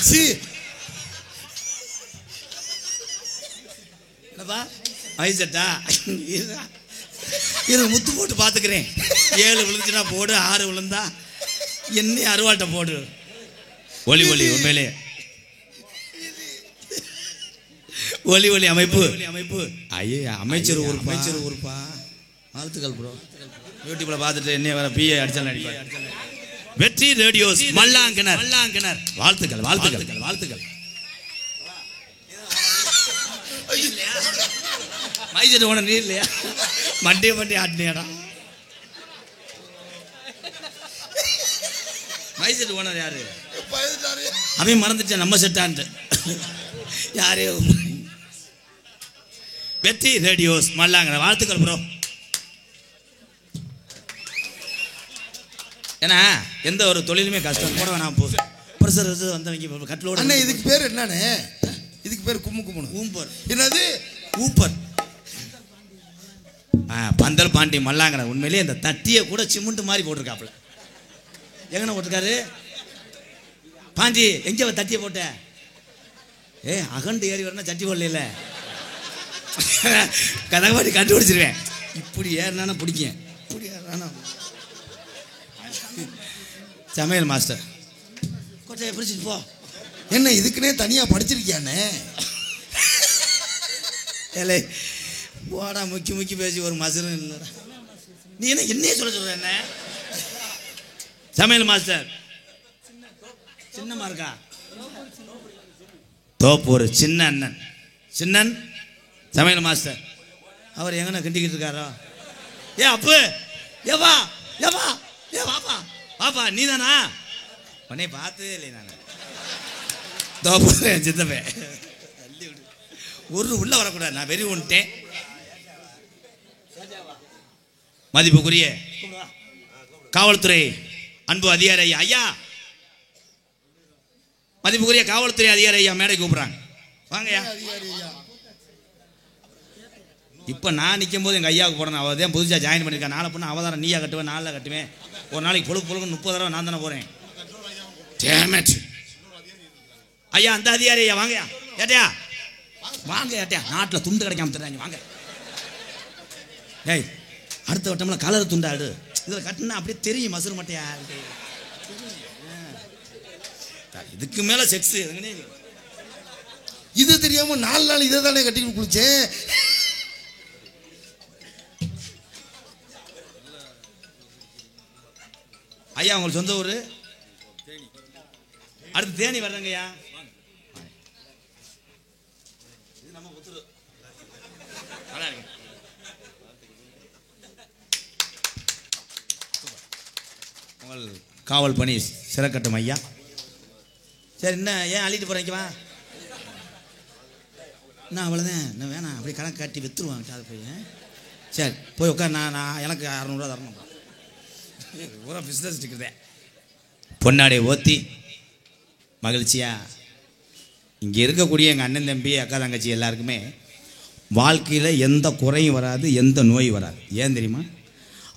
என்னப்பா வயசட்டா இது முத்து போட்டு பார்த்துக்கிறேன். 7 விழுந்துச்சுன்னா போடு, 6 விழுந்தா என்ன அருவாட்டை போடு. ஒலி உண்மையிலே ஒலி அமைப்பு ஐயே அமைச்சர் ஊருப்பா. வாழ்த்துக்கள் ப்ரோ. யூடியூப்ல பார்த்துட்டு என்ன வேற பிஏ அடிச்சாலும் அடிப்பார். வெற்றி ரேடியோஸ் மல்லாங்கிணர் வாழ்த்துக்கள். மைசெட் ஓன நீ இல்லையா? மண்டே ஆட்டினியாடா. பைசெட் ஓனர் யாரு? அவன் மறந்துட்டேன் நம்ம செட்டான்ட்டு. யாரு? வெற்றி ரேடியோஸ் மல்லாங்கிற வாழ்த்துக்கள் ப்ரோ. ஏன்னா எந்த ஒரு தொழிலுமே கஷ்டம் போட வேணாம். போ ப்ரெஷர் வந்தவங்க கட்டிலோட. அண்ணா இதுக்கு பேர் என்னண்ணே? இதுக்கு பேர் கும்மு கும்முனு. ஊம்பர். என்னது? ஊப்பர். பந்தல் பாண்டி மல்லாங்கிற உண்மையிலேயே இந்த தட்டியை கூட சிமெண்ட் மாதிரி போட்டிருக்காப்புல. எங்கண்ணா போட்டிருக்காரு பாண்டி? எங்க தட்டியை போட்ட? அகண்டு ஏறி வரணும் சட்டி போடல. கதகபாட்டி கண்டுபிடிச்சிருவேன். இப்படி ஏறினா பிடிக்கும். இப்படி ஏறினா சமையல் மாஸ்டர் கொட்டையை பிடிச்சிட்டு போ. என்ன இதுக்குன்னே தனியா படிச்சிருக்கியானே? ஏலே போடா முக்கி முக்கி பேசி ஒரு மசரும் இல்லைடா. நீ என்ன என்னையே சொல்ற? என்ன சமையல் மாஸ்டர் சின்னமா இருக்கா? தோப்பூர் சின்ன அண்ணன் சின்னன் சமையல் மாஸ்டர். அவர் எங்கண்ணா கிண்டிக்கிட்டு இருக்காரோ? அப்பு ஏவா ஏவா ஏ வாப்பா வாப்பா நீ தானா? உடனே பார்த்ததே இல்லை நான். தோப்பூர் சித்தப்பே ஒரு உள்ள வரக்கூடாது. நான் வெறி ஒன்ட்டேன். மதிப்புக்குரிய காவல்துறை அன்பு அதிகாரி ஐயா, ஐயா மதிப்புக்குரிய காவல்துறை அதிகாரி ஐயா மேடை கூப்பிடுறாங்க. வாங்கய்யா. இப்போ நான் நிற்கும் போது எங்கள் ஐயாவுக்கு போடணும். அவள் தான் புதுசாக ஜாயின் பண்ணியிருக்கேன். நாளை பொண்ணு அவதாரம் நீயா கட்டுவேன், நாளில் கட்டுவேன். ஒரு நாளைக்கு பொழுது 30 தடவை நான் தானே போகிறேன். ஐயா அந்த அதிகாரி ஐயா வாங்கய்யா. ஏட்டையா வாங்க ஏட்டையா. நாட்டில் துண்டு கிடைக்காம தர்றாங்க. வாங்க. ஏய் அடுத்த வட்டம்ல கலர் துண்டாடு. இதில் கட்டினா அப்படியே தெரியும் மசூர் மட்டையா. இதுக்கு மேலே செக்ஸ் இது தெரியாம 4 நாள் இதை தானே கட்டி குளிச்சேன். ஐயா உங்களுக்கு சொந்த ஊர்? அடுத்து தேனி வர்றங்கய்யா. உங்கள் காவல் பணி சிறக்கட்டும் ஐயா. சரி என்ன ஏன் அள்ளிட்டு போகிறீங்க? வா நான் அவ்வளோதான். என்ன வேணாம் அப்படி கணக்கு காட்டி விற்றுருவாங்க. அது போய் சரி போய் உட்கார். நான் எனக்கு 600 ரூபா தரணும். பூரா பிஸ்னஸ் இருக்குதே. பொன்னாடை ஓத்தி மகிழ்ச்சியா இங்கே இருக்கக்கூடிய எங்கள் அண்ணன் தம்பி அக்கா தங்கச்சி எல்லாருக்குமே வாழ்க்கையில் எந்த குறையும் வராது, எந்த நோயும் வராது. ஏன் தெரியுமா?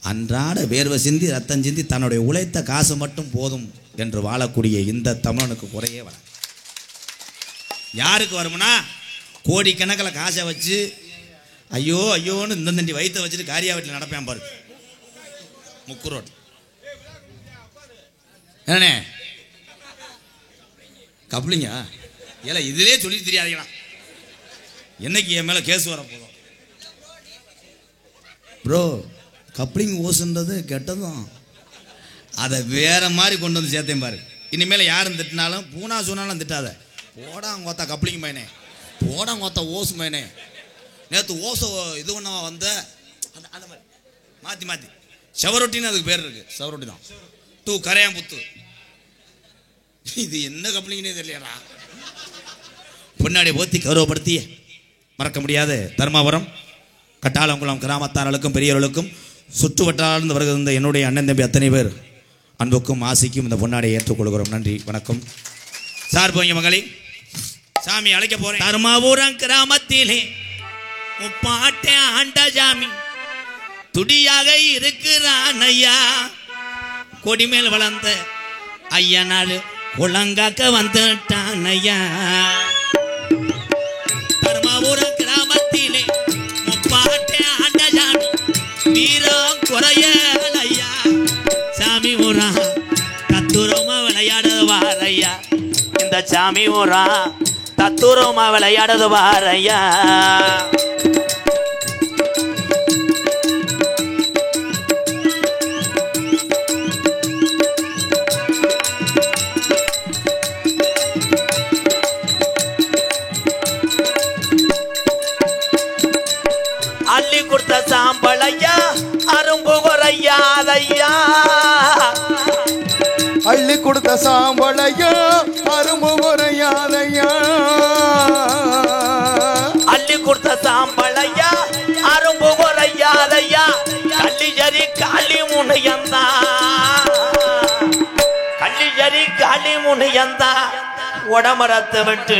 அன்றாட வேர்வை சிந்தி ரத்தம் சிந்தி தன்னுடைய உழைத்த காசு மட்டும் போதும் என்று வாழக்கூடிய இந்த தமிழனுக்கு குறையே வராது. யாருக்கு வரும்னா கோடிக்கணக்கில் காசை வச்சு ஐயோ ஐயோன்னு இந்த தண்டி வயிற்ற வச்சுட்டு காரியா வீட்டில் நடப்பேன் பாரு முக்கு ரோட். என்னண்ணே கப்ளிங்கா? ஏல இதிலே சொல்லி தெரியாதீங்களா? என்னைக்கு என் மேலே கேஸ் வர போதும் ப்ரோ. கப்ளிங் ஓசுன்றது கெட்டதும் அதை வேற மாதிரி கொண்டு வந்து சேர்த்தேன் பாரு. இனிமேல் யாரும் திட்டினாலும் பூனா சொன்னாலும் திட்டாத. போடாங்கோத்தா கப்ளிங் பையனே, போடாங்கோத்தா ஓசு பையனே. நேற்று ஓசை இது பண்ணவா வந்த அந்த மாதிரி மாற்றி மாற்றி செவரொட்டின்னு அதுக்கு பேர் இருக்கு. செவரொட்டி தான். டூ கரையாம்புத்து. இது என்ன கப்ளிங்னே தெரியலடா. பொன்னாடி போத்தி கௌரவப்படுத்தி மறக்க முடியாத தர்மாபுரம் கட்டாளங்குளம் கிராமத்தார்களுக்கும் பெரியவர்களுக்கும் சுற்று வட்டார்ந்து வருகின்ற என்னுடைய அண்ணன் தம்பி அத்தனை பேர் அன்புக்கும் ஆசைக்கும் இந்த பொன்னாடியை ஏற்றுக்கொள்கிறோம். நன்றி வணக்கம். சார் போங்க மகளே, சாமி அழைக்க போறேன். தர்மாபுரம் கிராமத்திலே முப்பாட்டே ஆண்ட சாமி துடியாக இருக்கிறான் ஐயா. கொடிமேல் வளர்ந்த ஐயனாரு குளங்காக்க வந்துட்டான் ஐயா. தர்மாபுரம் கிராமத்திலே முப்பாட்டே ஆண்ட சாமி வீரம் குறையல் ஐயா. சாமி ஊரா தத்துரமா விளையாடுது வாரையா. இந்த சாமி ஊரா தத்துரமா விளையாடுது வாரையா. அள்ளி கொடுத்த சாம்பளையா அரும்பு குறையாதையா. அள்ளி கொடுத்த சாம்பளையா அரும்பு குறையாதையா அள்ளி கொடுத்த சாம்பளையா அரும்பு குறையாதையா கள்ளிஜரி காளி முனையந்தா கள்ளிஜரி காளி முனையந்தா உடமரத்தை விட்டு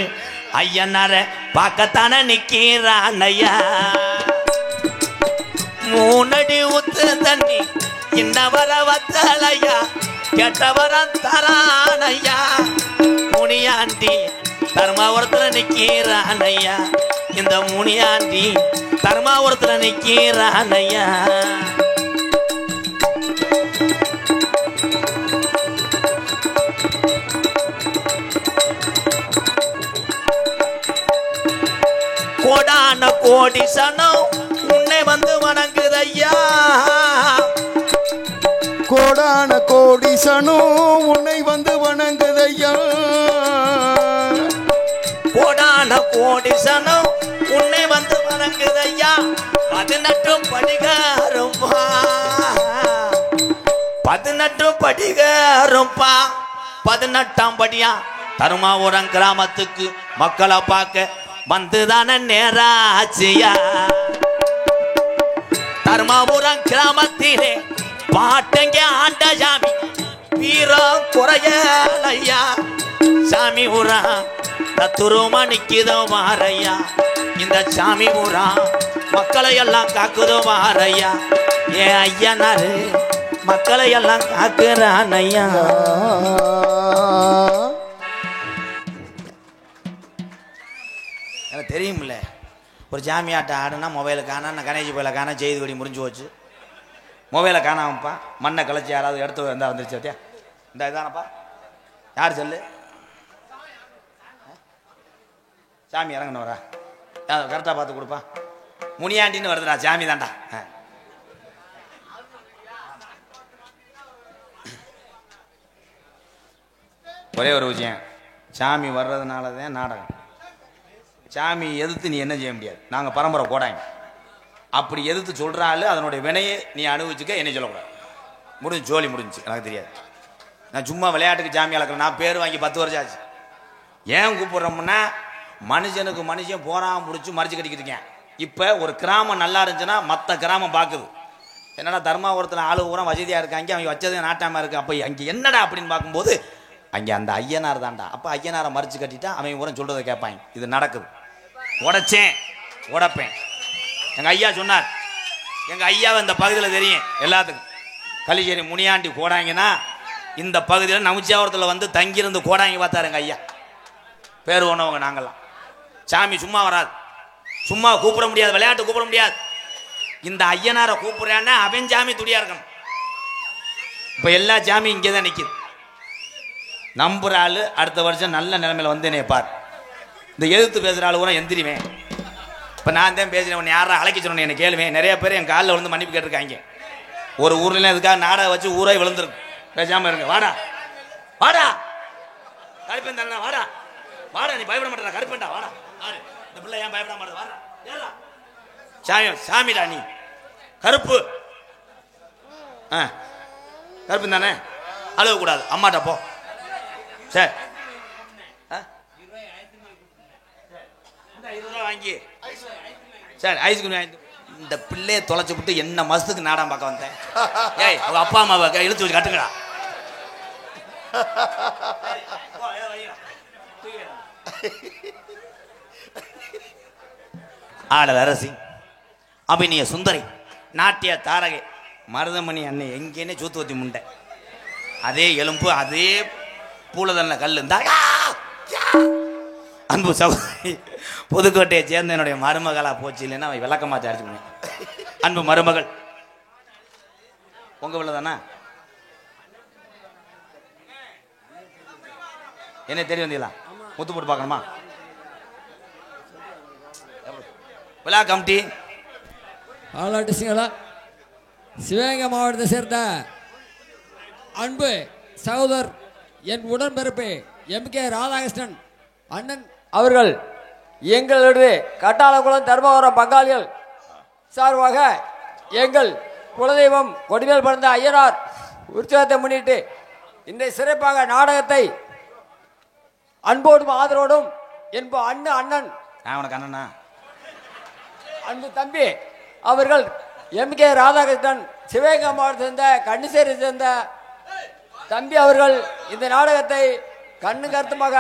ஐயனார பார்க்கத்தானே நிக்கிறான் ஐயா மூணடி ஊத்து தண்ணி இன்னவர வத்தலையா கெட்டவரம் தரானையா முனியாண்டி தர்மாவரத்துல நிக்கிறானையா இந்த முனியாண்டி தர்மாவரத்துல நிக்கிறானையா கோடான கோடி சனம் உன்னை வந்து வணங்குதையா கோடான கோடி சனம் உன்னை வந்து வணங்குதையா கோடான கோடி சனம் உன்னை வந்து வணங்குதையா 18 படிகாரம்பா 18 படிகாரம்பா 18ஆம் படியா தருமாபுரம் கிராமத்துக்கு மக்களை பார்க்க வந்துதான நேராச்சியா தருமாபுரம் கிராமத்திலே பாட்டங்க ஆண்ட சாமி வீரம் குறையலையா சாமி ஊரா தத்துருமா நிக்குதோ மாறையா இந்த சாமி ஊரா மக்களை எல்லாம் காக்குதோ மாறையா ஏன் ஐயனாரு மக்களை எல்லாம் காக்குறான் ஐயா எனக்கு தெரியுமில்ல ஒரு ஜாமியாட்ட ஆடுனா மொபைலை காணா நான் கணேஜி போயில காணா செய்தி வடி முடிஞ்சு போச்சு மொபைலை காணாமப்பா மண்ணை கழிச்சு யாராவது எடுத்து வந்தால் வந்துருச்சு பார்த்தியா இந்த இதானப்பா யார் சொல்லு சாமி இறங்கணும் வரா கரெக்டாக பார்த்து கொடுப்பா முனியாண்டின்னு வருதுடா சாமி தான்டா ஒரே ஒரு விஷயம் சாமி வர்றதுனால தான் நாடகம் சாமி எதிர்த்து நீ என்ன செய்ய முடியாது நாங்கள் பரம்பரை கோடாங்க அப்படி எதிர்த்து சொல்கிறாள் அதனுடைய வினையை நீ அனுபவிச்சுக்க என்ன சொல்லக்கூடாது முடிஞ்சு ஜோலி முடிஞ்சு எனக்கு தெரியாது நான் சும்மா விளையாட்டுக்கு சாமி அளக்கல நான் பேர் வாங்கி 10 வருஷம் ஆச்சு ஏன் கூப்பிட்றோம்னா மனுஷனுக்கு மனுஷன் போராமல் முடிச்சு மறைச்சு கட்டிக்கிட்டு இருக்கேன் இப்போ ஒரு கிராமம் நல்லா இருந்துச்சுன்னா மற்ற கிராமம் பார்க்குது என்னடா தர்மாபுரத்தில் ஆளு பூரா வசதியாக இருக்காங்க அவங்க வச்சது நாட்டாமல் இருக்குது அப்போ அங்கே என்னடா அப்படின்னு பார்க்கும்போது அங்கே அந்த ஐயனார் தான்டா அப்போ ஐயனாரை மறைச்சு கட்டிட்டா அவங்க பூரா சொல்கிறத கேட்பாங்க இது நடக்குது உடைச்சேன் உடைப்பேன் எங்கள் ஐயா சொன்னார் எங்கள் ஐயாவை இந்த பகுதியில் தெரியும் எல்லாத்துக்கும் கலிச்சேரி முனியாண்டி கோடாங்கன்னா இந்த பகுதியில் நமுச்சியாவரத்தில் வந்து தங்கியிருந்து கோடாங்கி பார்த்தாரு எங்கள் ஐயா பேர் ஒன்றவங்க நாங்கள்லாம் சாமி சும்மா வராது சும்மா கூப்பிட முடியாது விளையாட்டு கூப்பிட முடியாது இந்த ஐயனாரை கூப்பிட்றான்னா அவன் சாமி துடியா இருக்கணும் இப்போ எல்லா சாமி இங்கே தான் நிற்கிது நம்புற ஆள் அடுத்த வருஷம் நல்ல நிலைமையில் வந்து என்னை பார் இந்த எதிர்த்து பேசுகிற ஆள் கூட எந்திரிவேன் இப்போ நான் தான் பேசுகிறேன் உன்னை யாரா அழைக்க சொன்னேன் எனக்கு கேளுவேன் நிறைய பேர் என் காலில் வந்து மன்னிப்பு கேட்டிருக்காங்க ஒரு ஊர்லாம் இதுக்காக நாடகம் வச்சு ஊரே விழுந்துருக்கு பேசாமல் இருங்க வாடா வாடா கருப்பேன் தானே வாடா வாடா நீ பயப்பட மாட்டேடா கருப்பேன்டா வாடா ஆறு இந்த பிள்ளை ஏன் பயப்பட மாட்டேது வாடா ஏடா சாமி சாமிடா நீ கருப்பு ஆ கருப்பு தானே அழுவக்கூடாது அம்மாட்ட போ சரி 20 ரூபா வாங்கி சரி ஐஸ்கிரீம் வாங்கி இந்த பிள்ளையை தொலைச்சி விட்டு என்ன மாசத்துக்கு நாடகம் பார்க்க வந்தேன் ஏய் அவங்க அப்பா அம்மாவை இழுத்து வச்சு கட்டுங்கடா ஆடல் அரசி அபிநய சுந்தரி நாட்டிய தாரகை மருதமணி அன்னை எங்கேனே சூத்துவத்தி முண்டை அதே எலும்பு அதே பூலதல்ல கல் இருந்தா அன்பு சகோதரி புதுக்கோட்டையை சேர்ந்த என்னுடைய மருமகளா போச்சு இல்லைன்னா அவன் விளக்கமாற்றி அடிச்சுக்கணும் அன்பு மருமகள் உங்க பிள்ளை தானே என்ன தெரிய வந்தீங்களா முத்து போட்டு பார்க்கணுமா விழா கமிட்டி பாலாட்டு சிங்களா சிவகங்கை மாவட்டத்தை சேர்ந்த அன்பு சகோதர் என் உடன்பிறப்பு MK ராதாகிருஷ்ணன் அண்ணன் அவர்கள் எங்களுடைய கட்டாளகுளம் தர்மபுரம் பங்காளிகள் சார்பாக எங்கள் குலதெய்வம் கொடிவேல் பிறந்த ஐயனார் உற்சவத்தை முன்னிட்டு இன்றைய சிறப்பாக நாடகத்தை அன்போடும் ஆதரவோடும் என்ப அண்ணன் உனக்கு அண்ணனா அன்பு தம்பி அவர்கள் எம்கே ராதாகிருஷ்ணன் சிவகங்கை மாவட்டத்தை சேர்ந்த கன்னிசேரி சேர்ந்த தம்பி அவர்கள் இந்த நாடகத்தை கண்ணு கருத்துமாக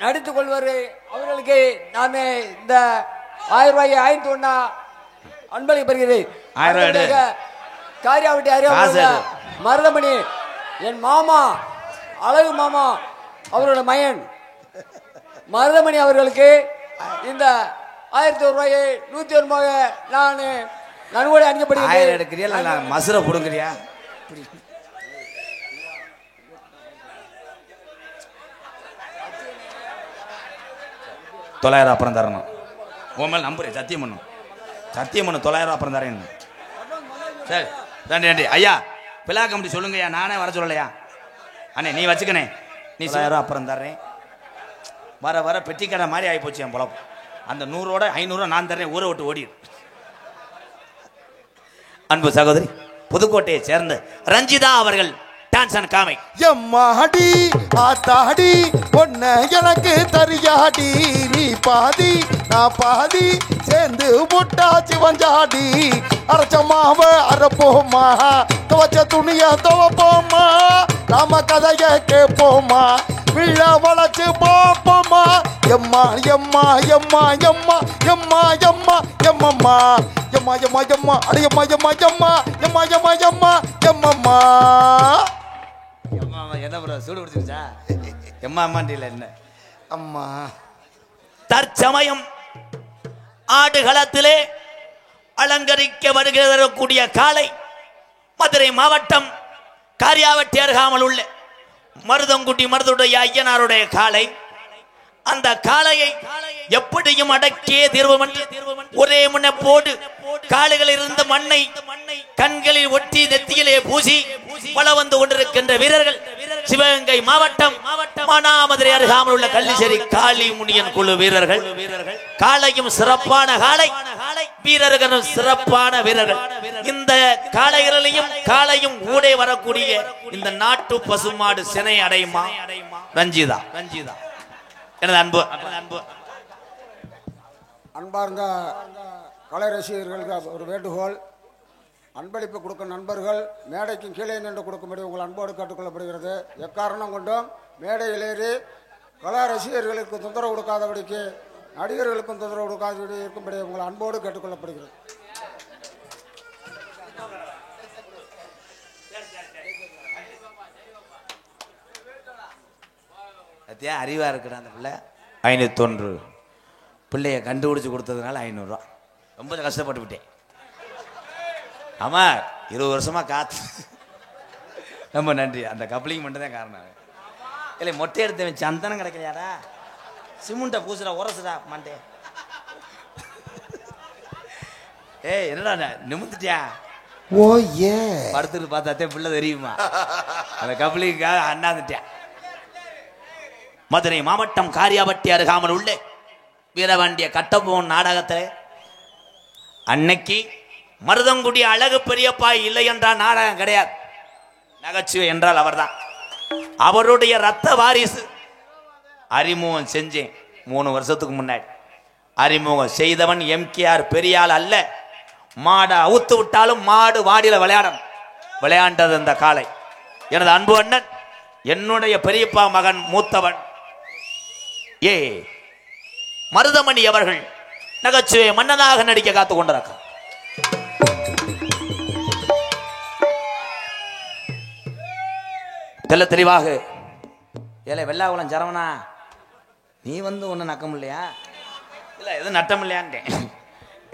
நடித்துக் கொள்வார். அவர்களுக்கு நான் இந்த 1000 ரூபாயை 5 அன்பளிப்பு பெறுகிறேன். காரியாவட்டி அறிய மருதமணி என் மாமா அழகு மாமா அவரோட மயன் மருதமணி அவர்களுக்கு இந்த 1001 ரூபாயை 101 நான் நன்கொடை அனுப்பப்படுகிறேன். எடுக்கிறியா மசுரை புடுங்கிறியா? $900 அப்புறம் தரணும். உன் மேல் நம்புறேன், சத்தியம் பண்ணும் 900 அப்புறம் தரேன். சரி நன்றி நன்றி ஐயா. பிலா கமிட்டி சொல்லுங்கய்யா, நானே வர சொல்லலையா? அண்ணே நீ வச்சுக்கணே, நீ 900 அப்புறம் தர்றேன். வர வர பெட்டிக்கடை மாதிரி ஆகி போச்சு என் பொழப்பு. அந்த 100ோட 500 நான் தர்றேன், ஊரை விட்டு ஓடிடு. அன்பு சகோதரி புதுக்கோட்டையை சேர்ந்த ரஞ்சிதா அவர்கள் டான்ஸ் அண்ட் காமை. எம்மாடி ஆத்தாடி பொண்ண எனக்கு தரியாடி, நீ பாதி நான் பாதி சேர்ந்து முட்டாச்சி வஞ்சாடி. அரைச்ச மாவ அரைப்போமா, துவச்ச துணிய துவப்போமா, நாம கதைய கேட்போமா, விழ வளைச்சு போப்போமா. எம்மா எம்மா எம்மா எம்மா எம்மா எம்மா எம்மம்மா எம்மா எம்மா எம்மா அடியம்மா எம்மா எம்மா எம்மா எம்மா எம்மா எம்மம்மா. என்ன ப்ரோ சூடு பிடிச்சிருச்சா? எம்மா அம்மாண்டில என்ன அம்மா. தற்சமயம் ஆடுகளத்திலே அலங்கரிக்க வருகிறக்கூடிய காலை மதுரை மாவட்டம் காரியாவட்டி அருகாமல் உள்ள மருதங்குடி மருதுடைய ஐயனாருடைய காலை. அந்த காளையை எப்படியும் அடக்கியே தீர்வோம் ஒரே முன்னப்போடு காளைகளில் இருந்த மண்ணை கண்களில் ஒட்டி நெத்தியிலே பூசி வள வந்து கொண்டிருக்கின்ற வீரர்கள் சிவகங்கை மாவட்டம் மானாமதுரை அருகாமல் உள்ள கள்ளிச்சேரி காளி முனியன் குழு வீரர்கள். காளையும் சிறப்பான காளை, வீரர்களும் சிறப்பான வீரர்கள். இந்த காளைகளிலையும் காளையும் ஊடே வரக்கூடிய இந்த நாட்டு பசுமாடு சினை அடையுமா ரஞ்சிதா. ரஞ்சிதா எனது அன்பு அன்பார்ந்த கலை ரசிகர்களுக்கு ஒரு வேண்டுகோள். அன்பளிப்பு கொடுக்கும் நண்பர்கள் மேடைக்கும் கீழே நின்று கொடுக்கும்படி உங்கள் அன்போடு கேட்டுக்கொள்ளப்படுகிறது. எக்காரணம் கொண்டும் மேடையில் ஏறி கலை ரசிகர்களுக்கு தொந்தரவு கொடுக்காதபடிக்கு, நடிகர்களுக்கும் தொந்தரவு கொடுக்காதபடி இருக்கும்படி உங்கள் அன்போடு கேட்டுக்கொள்ளப்படுகிறது. அறிவா இருக்கிற அந்த பிள்ளை 501 பிள்ளைய கண்டுபிடிச்சு கொடுத்ததுனால 500 ரூபா. ரொம்ப கஷ்டப்பட்டு விட்டேன். ஆமா 20 வருஷமா காத்து. ரொம்ப நன்றி. அந்த கப்ளிங் மட்டும் தான் காரணம். இல்லை மொட்டை எடுத்து சந்தனம் கிடைக்கலையாடா, சிமெண்ட்டை பூசுடா உரசுடா மாட்டே. ஏய் என்னடா நிமிந்துட்டியா? ஓ ஏ படுத்துட்டு பார்த்தாத்தே பிள்ளை தெரியுமா? அந்த கப்ளிங்காக அண்ணாந்துட்டியா. மதுரை மாவட்டம் காரியாவட்டி அருகாமல் உள்ள வீரவாண்டிய கட்டபொம்மன் நாடகத்தில் அன்னைக்கு மருதங்குடி அழகு பெரியப்பா இல்லை என்றால் நாடகம் கிடையாது. நகைச்சுவை என்றால் அவர்தான். அவருடைய ரத்த வாரிசு அறிமுகம் செஞ்சேன் 3 வருஷத்துக்கு முன்னாடி. அறிமுகம் செய்தவன் எம்கேஆர் பெரியாள் அல்ல. மாடை அவுத்து விட்டாலும் மாடு வாடியில் விளையாண்டது அந்த காலை. எனது அன்பு அண்ணன் என்னுடைய பெரியப்பா மகன் மூத்தவன் ஏ மருதமணி அவர்கள் நகைச்சுவை மன்னனாக நடிக்க காத்து கொண்டிருக்க. தெல்ல தெளிவாக ஏலே வெள்ளாகுளம் சரவணா, நீ வந்து ஒன்றும் நக்கம் இல்லையா? இல்லை எதுவும் நட்டம் இல்லையான்ட்டேன்.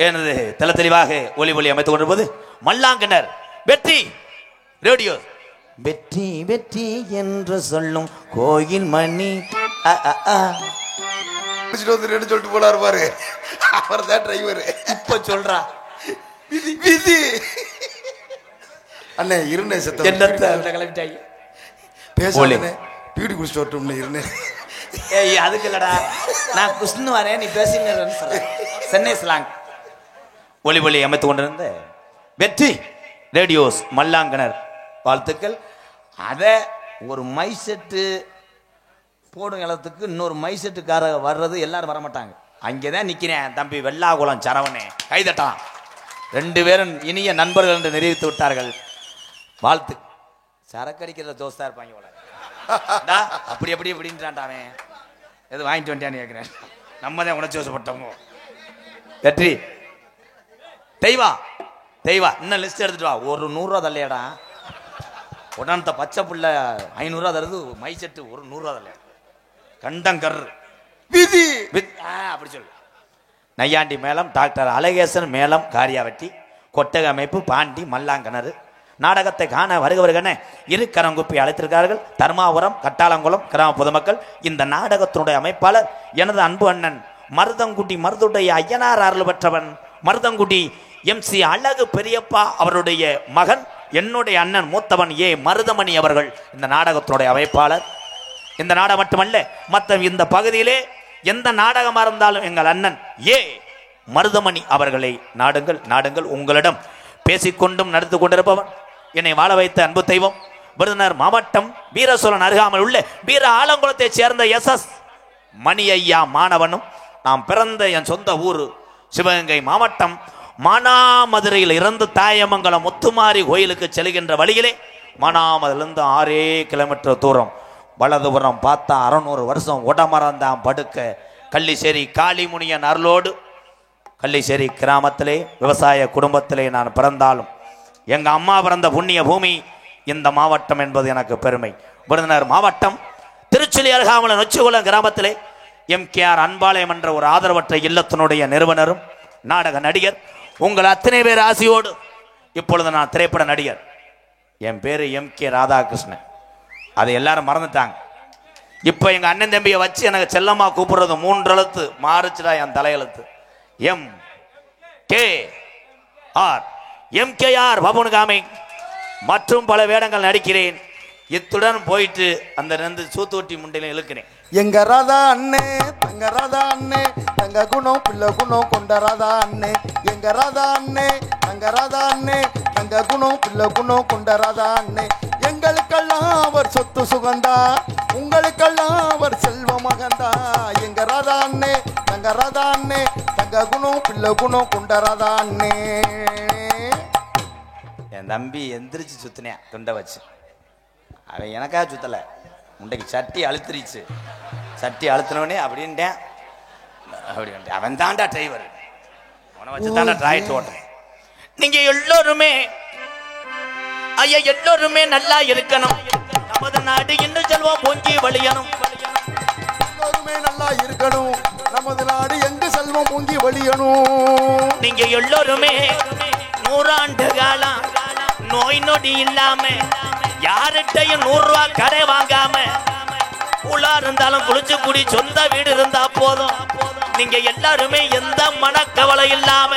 எனது தெல்ல தெளிவாக ஒலி ஒலி அமைத்துக் கொண்டிருப்பது மல்லாங்கனர் வெற்றி ரேடியோ. வெற்றி வெற்றி என்று சொல்லும் கோயில் மணி சொல்லிட்டு போனாரு பாரு, அவர் தான் டிரைவர். இப்ப சொல்றா விதி அண்ணே இருந்தே சத்தம் என்னத்தை கிளம்பிட்டாங்க பேசுவாங்க. பீடி குடிச்சிட்டு வரட்டும்னு இருந்தேன். ஏய் அதுக்கு இல்லடா, நான் குஷ்ணு வரேன் நீ பேசினேன்னு சொல்றேன். சென்னை ஸ்லாங். ஒளி ஒளி அமைத்துக் கொண்டிருந்த வெற்றி ரேடியோஸ் மல்லாங்கனர் வாழ்த்துக்கள். அதை ஒரு மை செட்டு போடும் இடத்துக்கு இன்னொரு மை செட்டுக்கார வர்றது எல்லாரும் வரமாட்டாங்க. அங்கேதான் நிற்கிறேன் தம்பி வெள்ளாகுளம் சரவணே, கைதட்டான். 2 பேரும் இனிய நண்பர்கள் என்று நிரூபித்து விட்டார்கள். வாழ்த்து. சரக்கடிக்கிற தோஸ்தா இருப்பாங்க போல. அப்படி அப்படி இப்படின்றான்டாவே எது வாங்கிட்டு வந்துட்டான்னு கேட்கிறேன். நம்ம தான் உணர்ச்சி வசப்பட்டோமோ. வெற்றி தெய்வா தெய்வா இன்னும் லிஸ்ட் எடுத்துட்டு வா. ஒரு 100 ரூபா தள்ளையடா. உடனே பச்சை புள்ள 500 ரூபா தருது. மை செட்டு ஒரு 100 ரூபா தள்ளையா. கண்டங்கர் விதி அப்படி சொல்லு. நையாண்டி மேளம், டாக்டர் அழகேசன் மேளம், காரியாவட்டி, கொட்டக அமைப்பு, பாண்டி, மல்லாங்கணறு. நாடகத்தை காண வருகவர்கன இரு கரங்குப்பி அழைத்திருக்கிறார்கள். தர்மாபுரம், கட்டாளங்குளம் கிராம பொதுமக்கள். இந்த நாடகத்தினுடைய அமைப்பாளர் எனது அன்பு அண்ணன் மருதங்குடி மருதுடைய ஐயனார் அருள் பெற்றவன் மருதங்குடி MC அழகு பெரியப்பா அவருடைய மகன், என்னுடைய அண்ணன் மூத்தவன் ஏ மருதமணி அவர்கள் இந்த நாடகத்தினுடைய அமைப்பாளர். இந்த நாடகம் மட்டுமல்ல, மற்ற இந்த பகுதியிலே எந்த நாடகமா இருந்தாலும் எங்கள் அண்ணன் ஏ மருதமணி அவர்களை நாடுங்கள் நாடுங்கள். உங்களிடம் பேசிக்கொண்டும் நடந்து கொண்டிருப்பவன் என்னை வாழ வைத்த அன்பு தெய்வம் விருதுநகர் மாவட்டம் வீரசோழன் அருகாமல் உள்ள வீர ஆலங்குளத்தை சேர்ந்த SS மணி ஐயா மாணவனும். நாம் பிறந்த என் சொந்த ஊர் சிவகங்கை மாவட்டம் மானாமதுரையில் இருந்து தாயமங்கலம் முத்துமாரி கோயிலுக்கு செல்கின்ற வழியிலே மானாமதுரிலிருந்து 6 கிலோமீட்டர் தூரம் வலதுபுறம் பார்த்தா 600 வருஷம் உடமரந்தான் படுக்க கள்ளிசேரி காளிமுனியன் அருளோடு கள்ளிசேரி கிராமத்திலே விவசாய குடும்பத்திலே நான் பிறந்தாலும் எங்கள் அம்மா பிறந்த புண்ணிய பூமி இந்த மாவட்டம் என்பது எனக்கு பெருமை. விருதுநகர் மாவட்டம் திருச்சுழி அருகாமல் நொச்சிகுளம் கிராமத்திலே MKR அன்பாலயம் என்ற ஒரு ஆதரவற்ற இல்லத்தினுடைய நிறுவனரும் நாடக நடிகர். உங்கள் அத்தனை பேர் ஆசையோடு இப்பொழுது நான் திரைப்பட நடிகர். என் பேரு MK ராதாகிருஷ்ணன். அதை எல்லாரும் மறந்துட்டாங்க. இப்போ எங்கள் அண்ணன் தம்பியை வச்சு எனக்கு செல்லம்மா கூப்பிடுறது 3 எழுத்து மாறுச்சுடா என் தலையெழுத்து. MKR பபுன்காமி மற்றும் பல வேடங்கள் நடிக்கிறேன். இத்துடன் போயிட்டு அந்த 2 சூத்தோட்டி முண்டையில இழுக்கிறேன். எங்க ராதா அண்ணே தங்க ராதா அண்ணே தங்க குணம் பிள்ளை குணம் கொண்ட ராதா அண்ணே. எங்க ராதா அண்ணே தங்க ராதா அண்ணே தங்க குணம் பிள்ளை குணம் கொண்ட ராதா அண்ணே. எங்களுக்கெல்லாம் அவர் சொத்து சுகந்தா, உங்களுக்கெல்லாம் அவர் செல்வ மகந்தா. எங்க ராதா அண்ணே தங்க ராதா அண்ணே தங்க குணம் பிள்ளை குணம் கொண்ட ராதா அண்ணே. என் தம்பி எந்திரிச்சு சுத்தினேன் துண்டை வச்சு. அவன் எனக்காக சுத்தலை, முண்டைக்கு சட்டி அழுத்திருச்சு. சட்டி அழுத்தினவனே அப்படின்ட்டேன். அப்படின்ட்டு அவன் தாண்டா டிரைவர், அவனை வச்சு தாண்டா டிராய்ட் ஓட்டுறேன். நீங்க எல்லோருமே ஐயா எல்லோருமே நல்லா இருக்கணும். நமது நாடு இன்னும் செல்வம் பொங்கி வழியணும். எல்லோருமே நல்லா இருக்கணும். நமது நாடு எங்கு செல்வம் பொங்கி வழியணும். நீங்க எல்லோருமே 100 ஆண்டு காலம் நோய் நொடி இல்லாம யார்கிட்டையும் 100 ரூபா கடை வாங்காம உலா இருந்தாலும் குளிச்சு குடி சொந்த வீடு இருந்தா போதும். நீங்க எல்லாருமே எந்த மனக்கவலை இல்லாம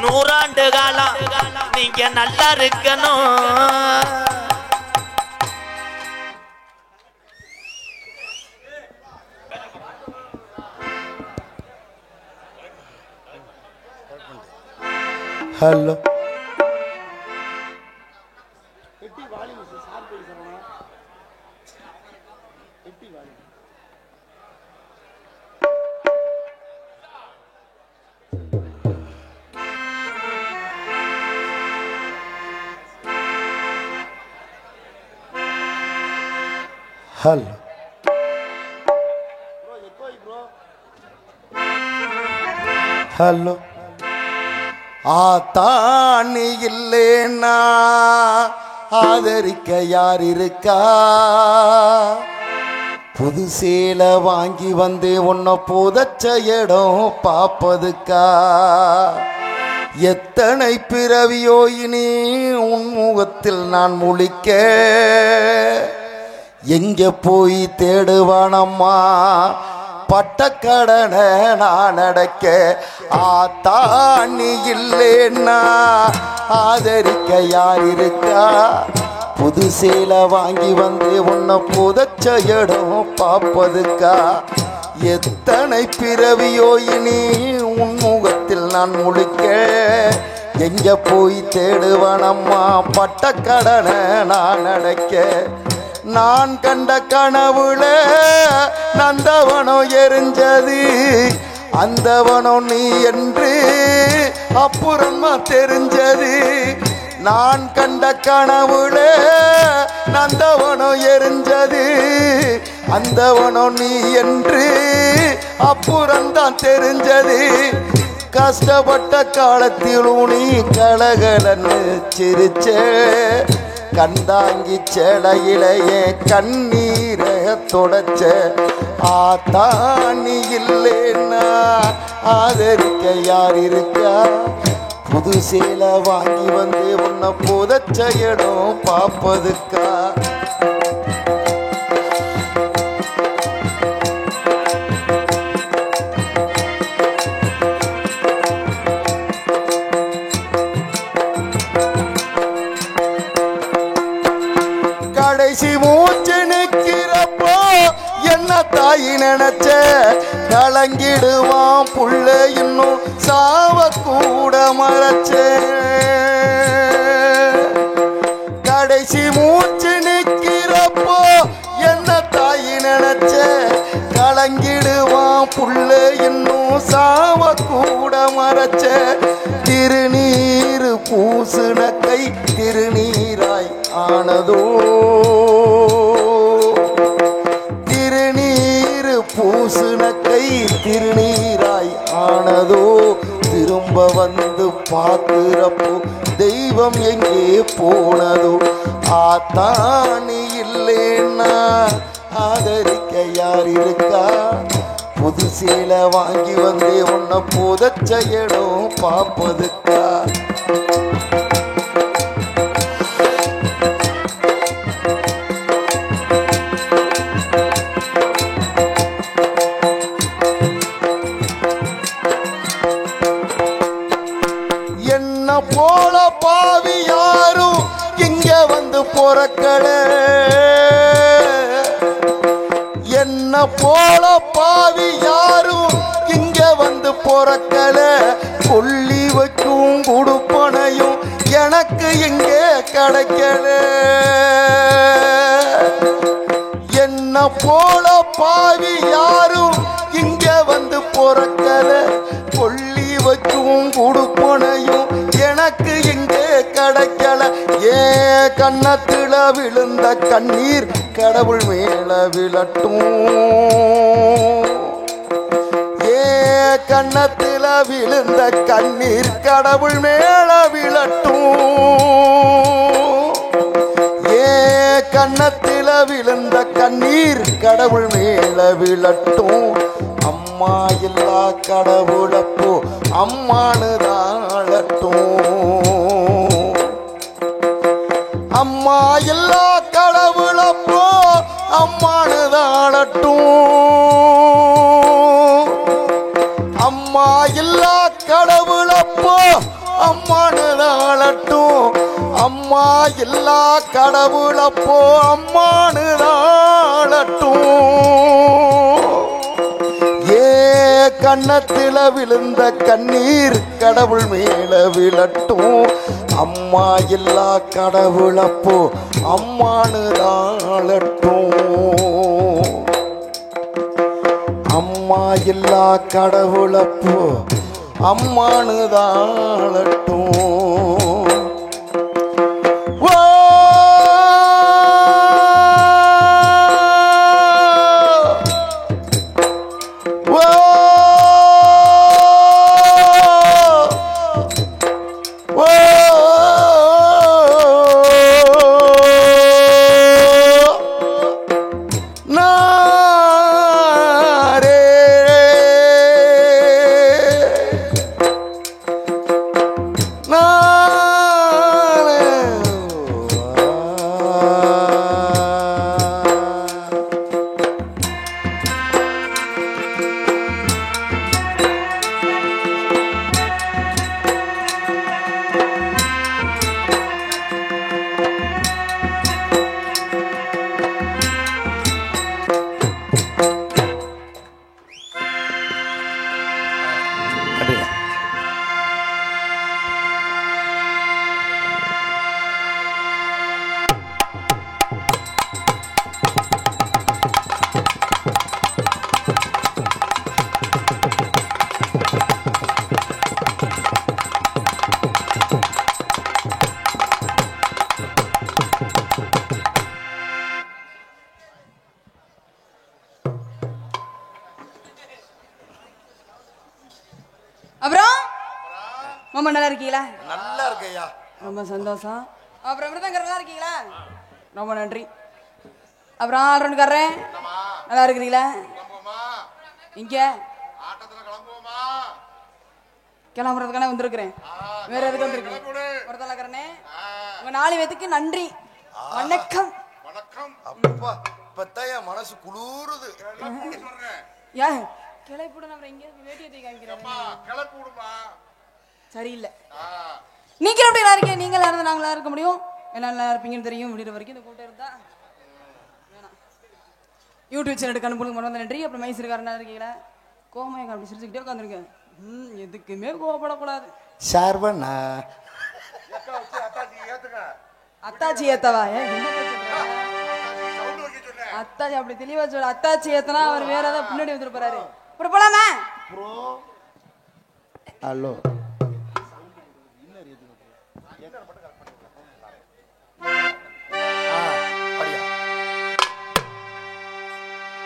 100 ஆண்டு காலம் நீங்க நல்லா இருக்கணும். ஹலோ ஹலோ ஹலோ ஆத்தாணி இல்லேன்னா ஆதரிக்க யார் இருக்கா? புது சேலை வாங்கி வந்து உன்னை புதைச்ச இடம் பார்ப்பதுக்கா? எத்தனை பிறவியோ இனி உன் முகத்தில் நான் முழிக்க எங்கே போய் தேடுவானம்மா பட்டக்கடனை நான் அடைக்க? ஆத்தாணி இல்லேன்னா ஆதரிக்க யார் இருக்கா? புது சேலை வாங்கி வந்து உன்னை புதைச்ச இடம் பார்ப்பதுக்கா? எத்தனை பிறவியோ இனி உன் முகத்தில் நான் முழிக்க எங்க போய் தேடுவனம்மா பட்ட கடனை நான் அடைக்க நான் கண்ட கனவுல நந்தவனம் எரிஞ்சது அந்தவனம் நீ என்று அப்புறமா தெரிஞ்சது நான் கண்ட கனவுல நந்தவனம் எரிஞ்சது அந்தவனம் நீ என்று அப்புறம்தான் தெரிஞ்சது கஷ்டப்பட்ட காலத்திலும் நீ கலகலன்னு சிரிச்ச கண்டாங்கி சேலையிலேயே கண்ணீரை தொடச்ச ஆத்தானி இல்லைன்னா ஆதரிக்க யார் இருக்கா புது சேலை வாங்கி வந்து உன்னை புதைச்ச இடம் பார்ப்பதுக்கா கடைசி மூச்சு நிற்கிறப்போ என்ன தாயி நினைச்ச கலங்கிடுவான் புள்ள இன்னும் சாவ கூட மறைச்ச கடைசி மூச்சு நிற்கிறப்போ என்ன தாயி நினைச்ச கலங்கிடுவான் புள்ள இன்னும் சாவ கூட மறைச்ச திருநீரு பூசுன கை திருநீராய் ஆனதோ திருநீரு பூசுன கை திருநீராய் ஆனதோ திரும்ப வந்து பார்க்கிறப்போ தெய்வம் எங்கே போனதோ ஆத்தானி இல்லைன்னா ஆதரிக்க யார் இருக்கா புது சேலை வாங்கி வந்து உன்னை புதைச்ச இடம் பார்ப்பதுக்கா என்ன போல பாவி யாரும் இங்க வந்து பொறக்கல என்ன போல பாவி யாரும் இங்க வந்து பொறக்கல கொல்லி வைக்கும் குடுப்பனையும் எனக்கு இங்கே கிடைக்கல என்ன போல பாவி யாரும் இங்க வந்து பொறக்கல கொல்லி வைக்கும் குடுப்பனையும் எனக்கு இங்கே கிடைக்கல ஏ கண்ணத்துல விழுந்த கண்ணீர் கடவுள் மேல விழட்டும் ஏ கண்ணத்துல விழுந்த கண்ணீர் கடவுள் மேல விழட்டும் ஏ கண்ணத்துல விழுந்த கண்ணீர் கடவுள் மேல விழட்டும் அம்மா இல்லா கடவுளப்போ அம்மானு தாழட்டும் அம்மா இல்லா கடவுளப்போ அம்மானு தாழட்டும் அம்மா இல்லா கடவுளப்போ அம்மானு தாழட்டும் அம்மா இல்லா கடவுளப்போ அம்மானு தாழட்டும் ஏ கண்ணத்துல விழுந்த கண்ணீர் கடவுள் மேல விழட்டும் அம்மா இல்லா கடவுளப்போ அம்மானு தாழட்டும் அம்மா இல்லா கடவுளப்போ அம்மானு தாழட்டும் na அப்புறம் மாமா நல்லா இருக்கீங்களா? நல்லா இருக்கையா. ரொம்ப சந்தோஷம். அப்புறம் மிருதங்க நல்லா இருக்கீங்களா? ரொம்ப நன்றி. அப்புறம் ஆல்ரவுண்ட்காரரே நல்லா இருக்கிறீங்களா? இங்க கிளம்புறதுக்கான வந்திருக்கிறேன். வேற எதுக்கு வந்திருக்கேன்? ஒரு தலைக்கரனே உங்க 4 பேத்துக்கு நன்றி வணக்கம். வணக்கம். அப்பா பத்தாயா மனசு குளூருது. யா கிளப்பிடு. நம்ம இங்க வேட்டியை தூக்கி காமிக்கிறேன். கிளப்பி விடுமா. சரியில்லை. நீங்க எப்படி நல்லா இருக்கீங்க? நீங்க நல்லா இருந்தா நாங்களா இருக்க முடியும். என்ன நல்லா இருப்பீங்கன்னு தெரியும். முடிகிற வரைக்கும் இந்த கூட்டம் இருந்தா யூடியூப் சேனலுக்கு அனுப்புறதுக்கு மட்டும் நன்றி. அப்புறம் மைசூர்காரன் நல்லா இருக்கீங்களா? கோமயங்க அப்படி சிரிச்சுக்கிட்டே உட்காந்துருக்கேன். எதுக்குமே கோவப்படக்கூடாது. சர்வண்ணா அத்தாச்சி ஏத்தவா? அத்தாச்சி அப்படி தெளிவா சொல்ல. அத்தாச்சி ஏத்தனா அவர் வேற ஏதாவது பின்னாடி வந்துட்டு போறாரு. அப்புறம் போலாமா? ஹலோ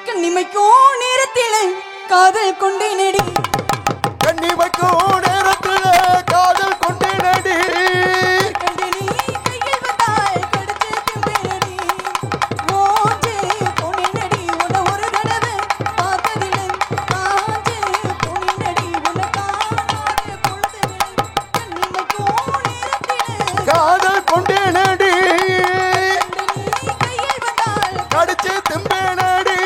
கண்ணிமைக்கும் நேரத்திலே காதல் கொண்டே நடி. கண்ணிமைக்கும் நேரத்திலே காதல் கொண்டே நடி. கண்டினி கையில் வந்தாய் கடிச்சு திம்பேடி. ஓஞ்சே பொன்னி நடி உன்னை ஒரு தடவை பார்த்ததில்லை. காஞ்சே பொன்னி நடி உன்னை காணாத பொழுதில்லை. கண்ணிமைக்கும் நேரத்திலே காதல் கொண்டே நடி. கண்டினி கையில் வந்தாய் கடிச்சு திம்பே நடி.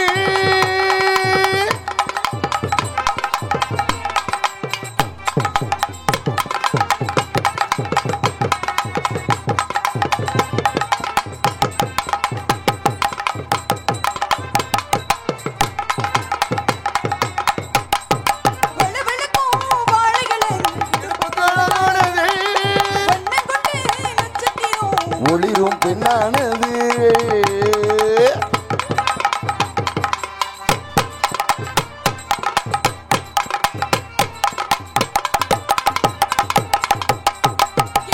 வெள்ள வெள்ளக்கும் வாழைகளின் வண்ணம் கொண்டு நட்சத்திரம் ஒளிரும் பெண்ணானது.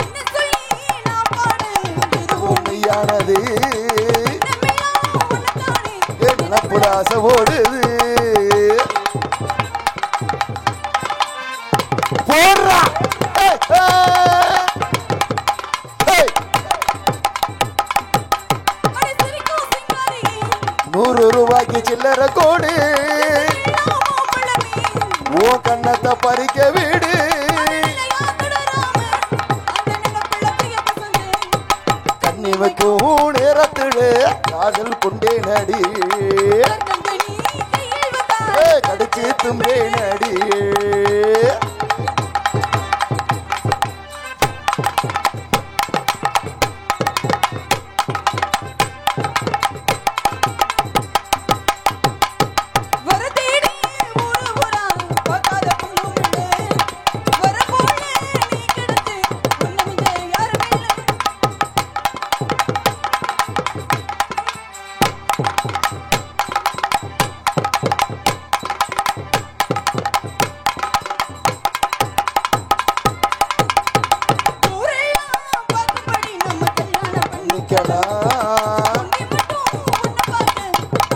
என்ன சொல்லி நான் பாடு எதுவும் மெய்யானது. நம்மெல்லாம் ஒன்றுதானே. என் நினப்புல ஆசை ஓடுது. போடுறா. ஏய், ஏய். அடி சிரிக்கும் சிங்காரி 100 ரூபாய்க்கு சில்லறை கோடு. நாமோ பழமே ஓ கண்ணத்தை பறிக்க விடு. கண்ணி வைக்கும் நேரத்திலே காதல் கொண்டே நடி. கடிச்சு தும்பே நடி. வர தேடி ஊரு ஊரா பார்க்காத பொண்ணும் இல்லை. வர போல நீ கிடந்து ஒண்ணுமில்லை யாருமே இல்லை. ஊரெல்லாம் பார்க்கும்படி நம்ம கல்யாணம் நிக்கலாம் பண்ணி மட்டும் உன்னை பார்த்து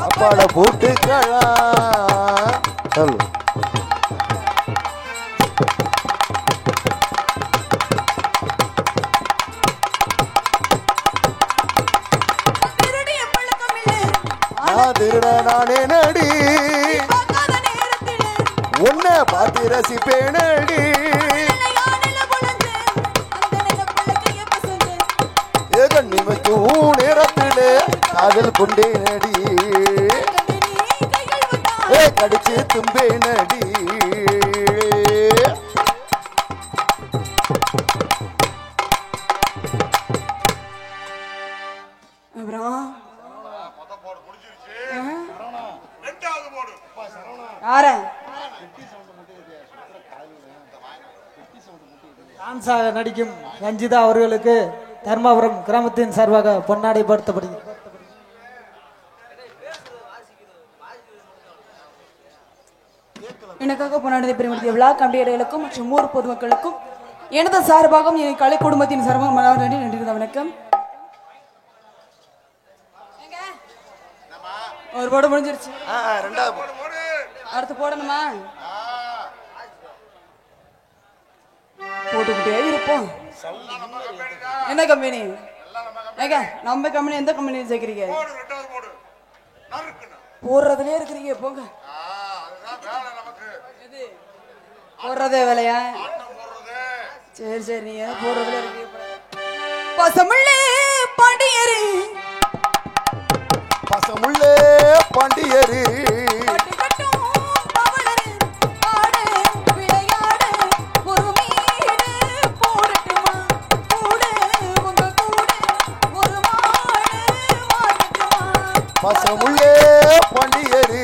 அப்பாட போட்டுக்கலாம். சொல்லு. திருடிய பழக்கம் இல்லை. நான் திருட நானே நடி. பார்க்காத நேரத்திலே உன்னை பார்த்து ரசிப்பேனடி. யானையில பொழந்து அந்த நிலப்புள்ள கைய பசந்து ஏ கண்ணி வைக்கும் நேரத்திலே காதல் கொண்டே நடி. கண்டினி கையில் வந்தாய் ஏ கடிச்சு தும்பே நடி. அப்புறம் யார டான்ஸாக நடிக்கும் ரஞ்சிதா அவர்களுக்கு தர்மபுரம் கிராமத்தின் சார்பாக பொன்னாடை படுத்தப்படுகிறது. எனக்காக பொன்னாடை பெருமதிய விழா கம்பியர்களுக்கும் மற்றும் ஊர் பொதுமக்களுக்கும் எனது சார்பாகவும் என் கலை குடும்பத்தின் சார்பாக மலர் நன்றி நன்றி. வணக்கம். ஒரு போட முடிஞ்சிருச்சு. ரெண்டாவது அடுத்து போடணுமா? போட்டுக்கிட்டே இருப்போம். என்ன கம்பெனி? ஏங்க நம்ம கம்பெனி எந்த கம்பெனி சேர்க்கிறீங்க? போடுறதுலயே இருக்கிறீங்க போங்க. போடுறதே வேலையா? சரி சரி நீங்க போடுறதுல இருக்கீங்க. பசமுள்ளே பாண்டியரு பசமுள்ளே பாண்டியரு பசமுள்ளே பாண்டியரு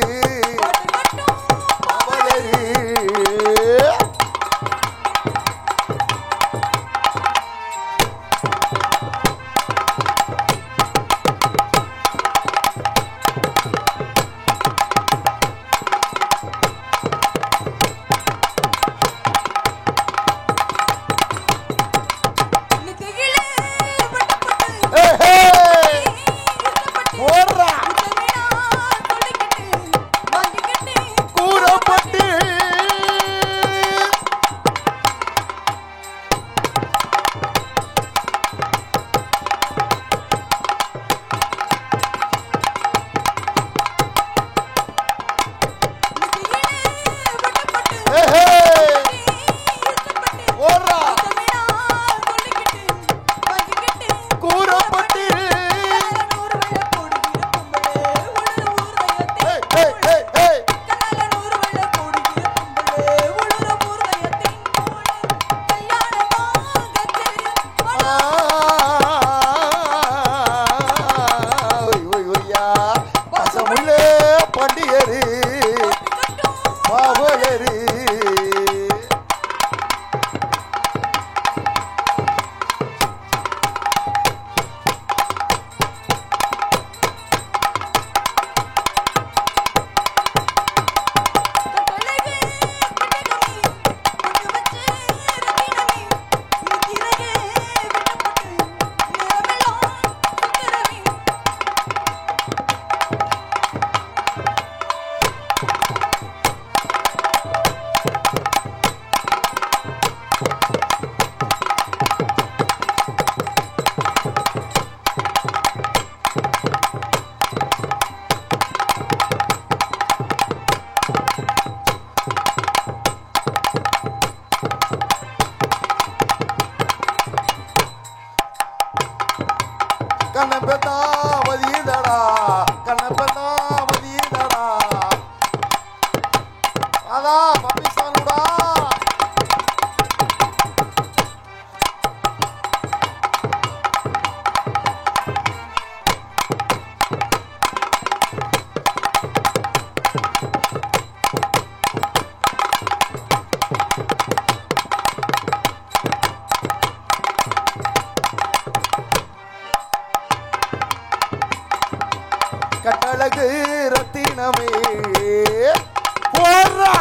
கண்ணபெத்தாவதிதடா கண்ணபெத்தாவதிதடா அதா பப்பிஸ்தானுடா கட்டழகு ரத்தினமே போறா